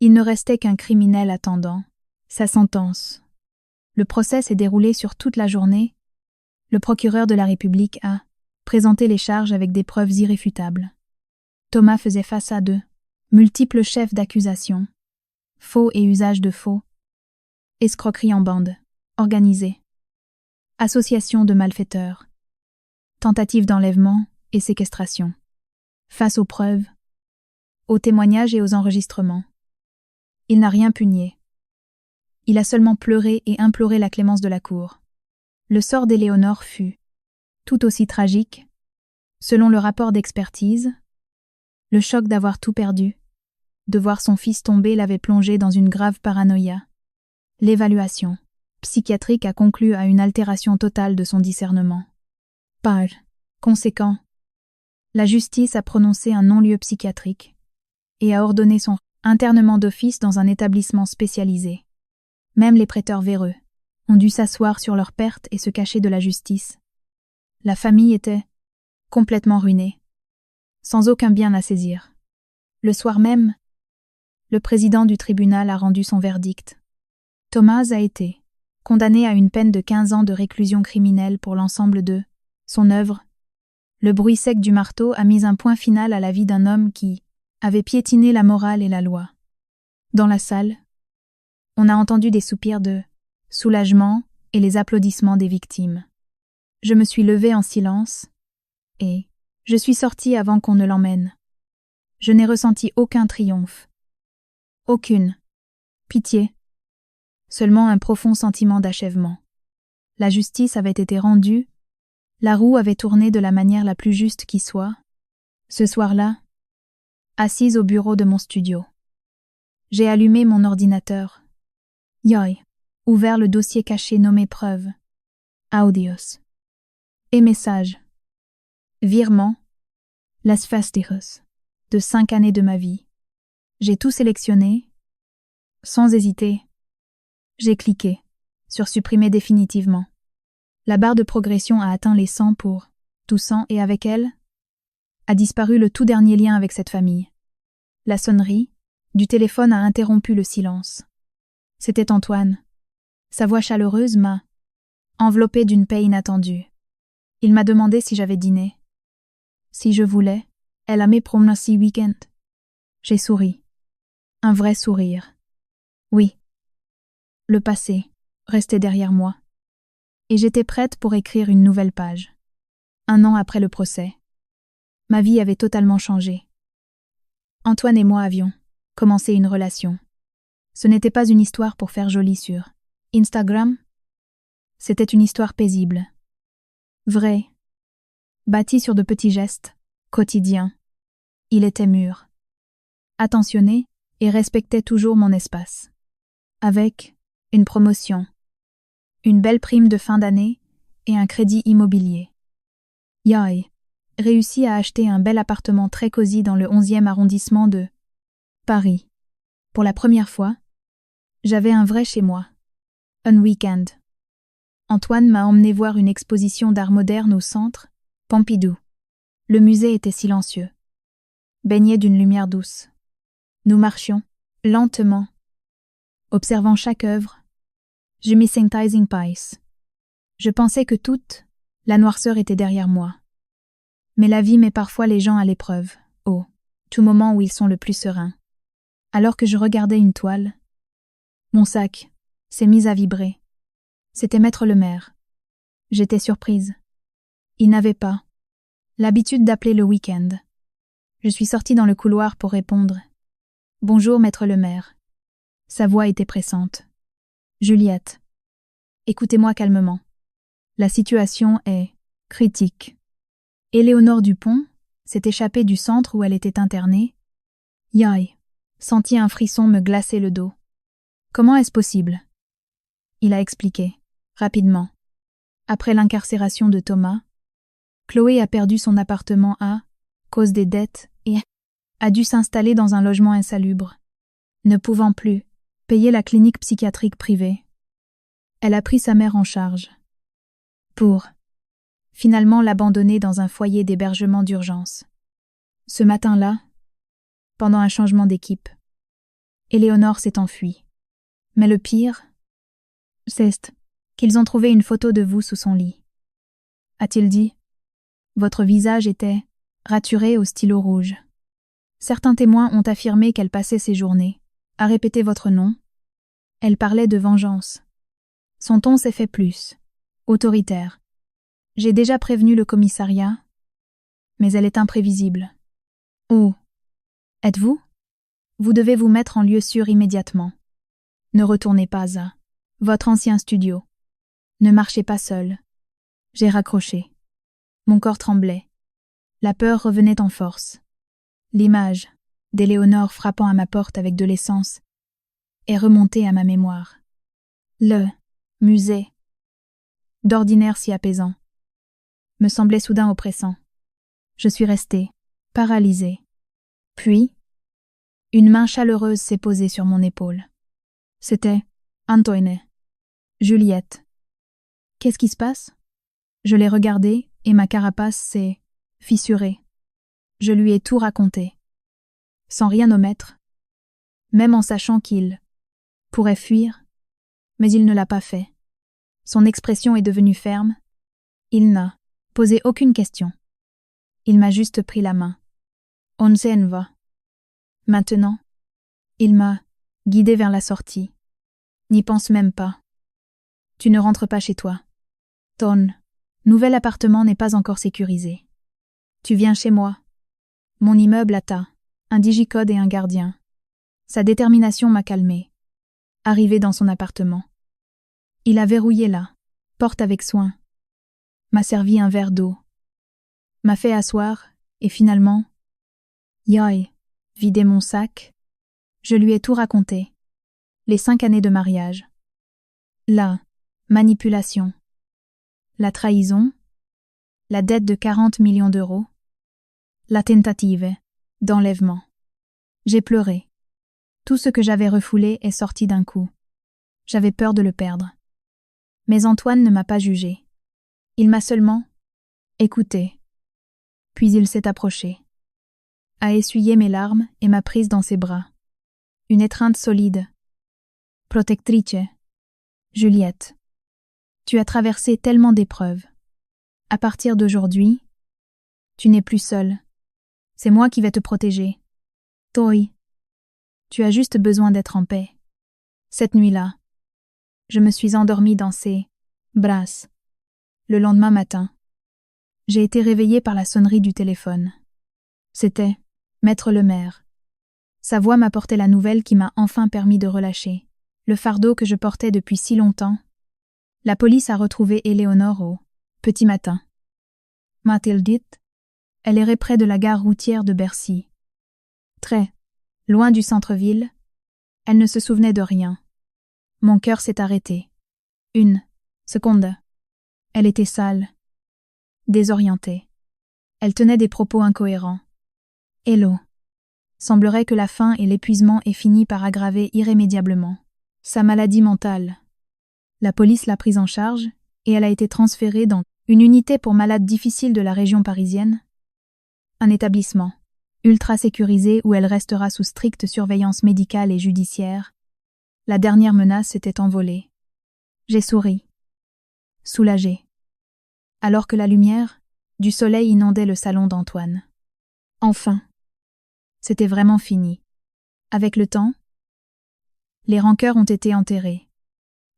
Il ne restait qu'un criminel attendant sa sentence. Le procès s'est déroulé sur toute la journée. Le procureur de la République a présenté les charges avec des preuves irréfutables. Thomas faisait face à de multiples chefs d'accusation, faux et usage de faux, escroquerie en bande, organisée, association de malfaiteurs, tentative d'enlèvement et séquestration. Face aux preuves, aux témoignages et aux enregistrements, il n'a rien pu nier. Il a seulement pleuré et imploré la clémence de la cour. Le sort d'Éléonore fut tout aussi tragique. Selon le rapport d'expertise, le choc d'avoir tout perdu, de voir son fils tomber l'avait plongé dans une grave paranoïa. L'évaluation psychiatrique a conclu à une altération totale de son discernement. Par conséquent, la justice a prononcé un non-lieu psychiatrique et a ordonné son internement d'office dans un établissement spécialisé. Même les prêteurs véreux ont dû s'asseoir sur leurs pertes et se cacher de la justice. La famille était complètement ruinée, sans aucun bien à saisir. Le soir même, le président du tribunal a rendu son verdict. Thomas a été condamné à une peine de 15 ans de réclusion criminelle pour l'ensemble de son œuvre. Le bruit sec du marteau a mis un point final à la vie d'un homme qui avait piétiné la morale et la loi. Dans la salle, on a entendu des soupirs de soulagement et les applaudissements des victimes. Je me suis levée en silence et je suis sortie avant qu'on ne l'emmène. Je n'ai ressenti aucun triomphe, aucune pitié, seulement un profond sentiment d'achèvement. La justice avait été rendue, la roue avait tourné de la manière la plus juste qui soit. Ce soir-là, assise au bureau de mon studio, j'ai allumé mon ordinateur. J'ai ouvert le dossier caché nommé preuves, audios et messages, virements, las fastigos, de 5 années de ma vie. J'ai tout sélectionné, sans hésiter. J'ai cliqué sur supprimer définitivement. La barre de progression a atteint les 100 pour tout 100 et avec elle a disparu le tout dernier lien avec cette famille. La sonnerie du téléphone a interrompu le silence. C'était Antoine. Sa voix chaleureuse m'a enveloppée d'une paix inattendue. Il m'a demandé si j'avais dîné. Si je voulais, elle a me promener ce week-end. J'ai souri. Un vrai sourire. Oui. Le passé restait derrière moi. Et j'étais prête pour écrire une nouvelle page. 1 an après le procès. Ma vie avait totalement changé. Antoine et moi avions commencé une relation. Ce n'était pas une histoire pour faire joli sur Instagram. C'était une histoire paisible. Vraie. Bâtie sur de petits gestes, quotidiens. Il était mûr. Attentionné et respectait toujours mon espace. Avec une promotion, une belle prime de fin d'année et un crédit immobilier. Yai réussit à acheter un bel appartement très cosy dans le 11e arrondissement de Paris. Pour la première fois, j'avais un vrai chez moi. Un week-end. Antoine m'a emmené voir une exposition d'art moderne au centre, Pompidou. Le musée était silencieux, baigné d'une lumière douce. Nous marchions, lentement, observant chaque œuvre. Je me synthesizing pies. Je pensais que toute la noirceur était derrière moi. Mais la vie met parfois les gens à l'épreuve, au tout moment où ils sont le plus sereins. Alors que je regardais une toile, mon sac s'est mis à vibrer. C'était Maître Lemaire. J'étais surprise. Il n'avait pas l'habitude d'appeler le week-end. Je suis sortie dans le couloir pour répondre. « Bonjour, Maître Lemaire. » Sa voix était pressante. « Juliette, écoutez-moi calmement. La situation est critique. » Éléonore Dupont s'est échappée du centre où elle était internée. Yai sentit un frisson me glacer le dos. « Comment est-ce possible ?» Il a expliqué, rapidement. Après l'incarcération de Thomas, Chloé a perdu son appartement à cause des dettes et a dû s'installer dans un logement insalubre. Ne pouvant plus payer la clinique psychiatrique privée, elle a pris sa mère en charge. Pour finalement l'abandonner dans un foyer d'hébergement d'urgence. Ce matin-là, pendant un changement d'équipe, Éléonore s'est enfuie. Mais le pire, c'est qu'ils ont trouvé une photo de vous sous son lit. A-t-il dit? Votre visage était raturé au stylo rouge. Certains témoins ont affirmé qu'elle passait ses journées à répéter votre nom. Elle parlait de vengeance. Son ton s'est fait plus autoritaire. J'ai déjà prévenu le commissariat, mais elle est imprévisible. Oh, êtes-vous? Vous devez vous mettre en lieu sûr immédiatement. Ne retournez pas à votre ancien studio. Ne marchez pas seul. J'ai raccroché. Mon corps tremblait. La peur revenait en force. L'image d'Éléonore frappant à ma porte avec de l'essence est remontée à ma mémoire. Le musée, d'ordinaire si apaisant, me semblait soudain oppressant. Je suis restée, paralysée. Puis, une main chaleureuse s'est posée sur mon épaule. C'était Antoine. Juliette. Qu'est-ce qui se passe? Je l'ai regardé et ma carapace s'est fissurée. Je lui ai tout raconté. Sans rien omettre. Même en sachant qu'il pourrait fuir, mais il ne l'a pas fait. Son expression est devenue ferme. Il n'a posé aucune question. Il m'a juste pris la main. On s'en va. Maintenant, il m'a guidée vers la sortie. N'y pense même pas. Tu ne rentres pas chez toi. Ton nouvel appartement n'est pas encore sécurisé. Tu viens chez moi. Mon immeuble a un digicode et un gardien. Sa détermination m'a calmée. Arrivé dans son appartement. Il a verrouillé la porte avec soin. M'a servi un verre d'eau. M'a fait asseoir, et finalement, Yai, vidé mon sac. Je lui ai tout raconté. Les 5 années de mariage. La manipulation. La trahison. La dette de 40 millions d'euros. La tentative d'enlèvement. J'ai pleuré. Tout ce que j'avais refoulé est sorti d'un coup. J'avais peur de le perdre. Mais Antoine ne m'a pas jugé. Il m'a seulement écouté. Puis il s'est approché. A essuyé mes larmes et m'a prise dans ses bras. Une étreinte solide. Protectrice. Juliette. Tu as traversé tellement d'épreuves. À partir d'aujourd'hui, tu n'es plus seule. C'est moi qui vais te protéger. Toi, tu as juste besoin d'être en paix. Cette nuit-là, je me suis endormie dans ses bras. Le lendemain matin, j'ai été réveillée par la sonnerie du téléphone. C'était Maître Lemaire. Sa voix m'apportait la nouvelle qui m'a enfin permis de relâcher le fardeau que je portais depuis si longtemps. La police a retrouvé Éléonore au petit matin. M'a-t-il dit? Elle errait près de la gare routière de Bercy. Très loin du centre-ville, elle ne se souvenait de rien. Mon cœur s'est arrêté. Une seconde. Elle était sale, désorientée. Elle tenait des propos incohérents. Hello. Semblerait que la faim et l'épuisement aient fini par aggraver irrémédiablement sa maladie mentale. La police l'a prise en charge et elle a été transférée dans une unité pour malades difficiles de la région parisienne, un établissement ultra sécurisé où elle restera sous stricte surveillance médicale et judiciaire. La dernière menace s'était envolée. J'ai souri, soulagée, alors que la lumière du soleil inondait le salon d'Antoine. Enfin, c'était vraiment fini. Avec le temps, les rancœurs ont été enterrées.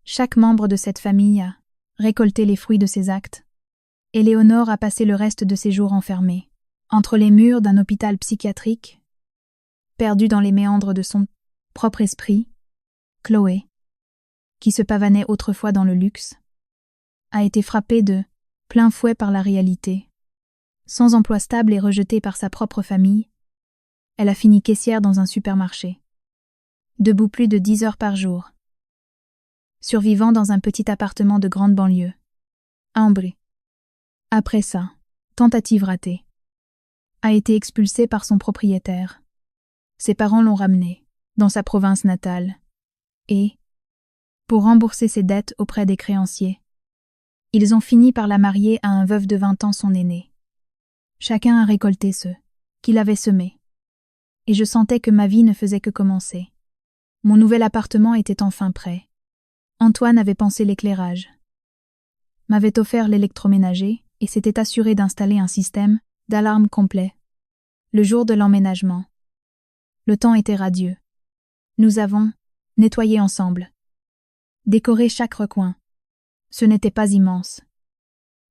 Chaque membre de cette famille a récolté les fruits de ses actes. Éléonore a passé le reste de ses jours enfermée, entre les murs d'un hôpital psychiatrique, perdue dans les méandres de son propre esprit. Chloé, qui se pavanait autrefois dans le luxe, a été frappée de plein fouet par la réalité. Sans emploi stable et rejetée par sa propre famille, elle a fini caissière dans un supermarché. Debout plus de 10 heures par jour. Survivant dans un petit appartement de grande banlieue. Ambré. Après ça, tentative ratée. A été expulsée par son propriétaire. Ses parents l'ont ramenée, dans sa province natale. Et, pour rembourser ses dettes auprès des créanciers, ils ont fini par la marier à un veuf de 20 ans, son aîné. Chacun a récolté ce qu'il avait semé. Et je sentais que ma vie ne faisait que commencer. Mon nouvel appartement était enfin prêt. Antoine avait pensé l'éclairage, m'avait offert l'électroménager et s'était assuré d'installer un système d'alarme complet. Le jour de l'emménagement, le temps était radieux. Nous avons nettoyé ensemble, décoré chaque recoin. Ce n'était pas immense,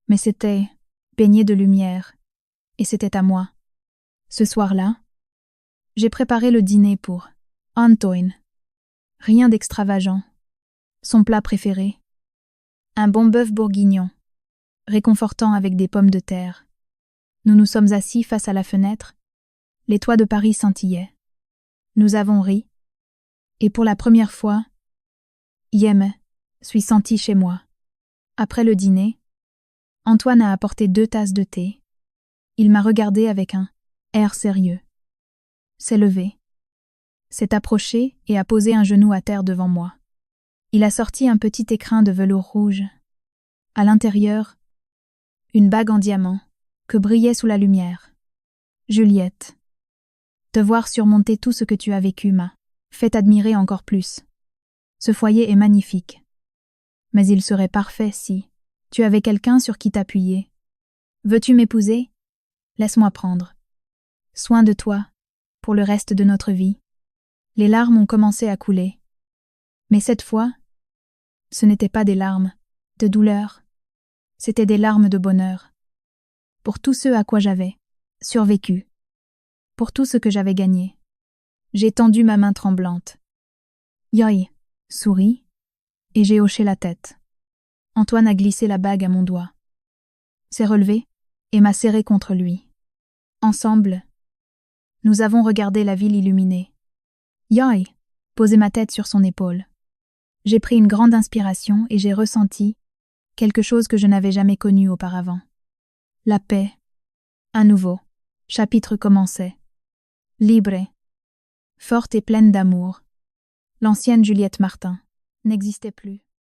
mais c'était baigné de lumière, et c'était à moi. Ce soir-là, j'ai préparé le dîner pour Antoine. Rien d'extravagant. Son plat préféré, un bon bœuf bourguignon, réconfortant avec des pommes de terre. Nous nous sommes assis face à la fenêtre, les toits de Paris scintillaient. Nous avons ri, et pour la première fois, suis senti chez moi. Après le dîner, Antoine a apporté 2 tasses de thé. Il m'a regardé avec un air sérieux. S'est levé, s'est approché et a posé un genou à terre devant moi. Il a sorti un petit écrin de velours rouge. À l'intérieur, une bague en diamant, que brillait sous la lumière. Juliette, te voir surmonter tout ce que tu as vécu m'a fait admirer encore plus. Ce foyer est magnifique. Mais il serait parfait si tu avais quelqu'un sur qui t'appuyer. Veux-tu m'épouser? Laisse-moi prendre soin de toi pour le reste de notre vie. Les larmes ont commencé à couler. Mais cette fois, ce n'étaient pas des larmes de douleur, c'étaient des larmes de bonheur. Pour tout ce à quoi j'avais survécu, pour tout ce que j'avais gagné. J'ai tendu ma main tremblante. Yoï, souris, et j'ai hoché la tête. Antoine a glissé la bague à mon doigt, s'est relevé et m'a serré contre lui. Ensemble, nous avons regardé la ville illuminée. Yoï, posé ma tête sur son épaule. J'ai pris une grande inspiration et j'ai ressenti quelque chose que je n'avais jamais connu auparavant. La paix. Un nouveau chapitre commençait. Libre, forte et pleine d'amour. L'ancienne Juliette Martin n'existait plus.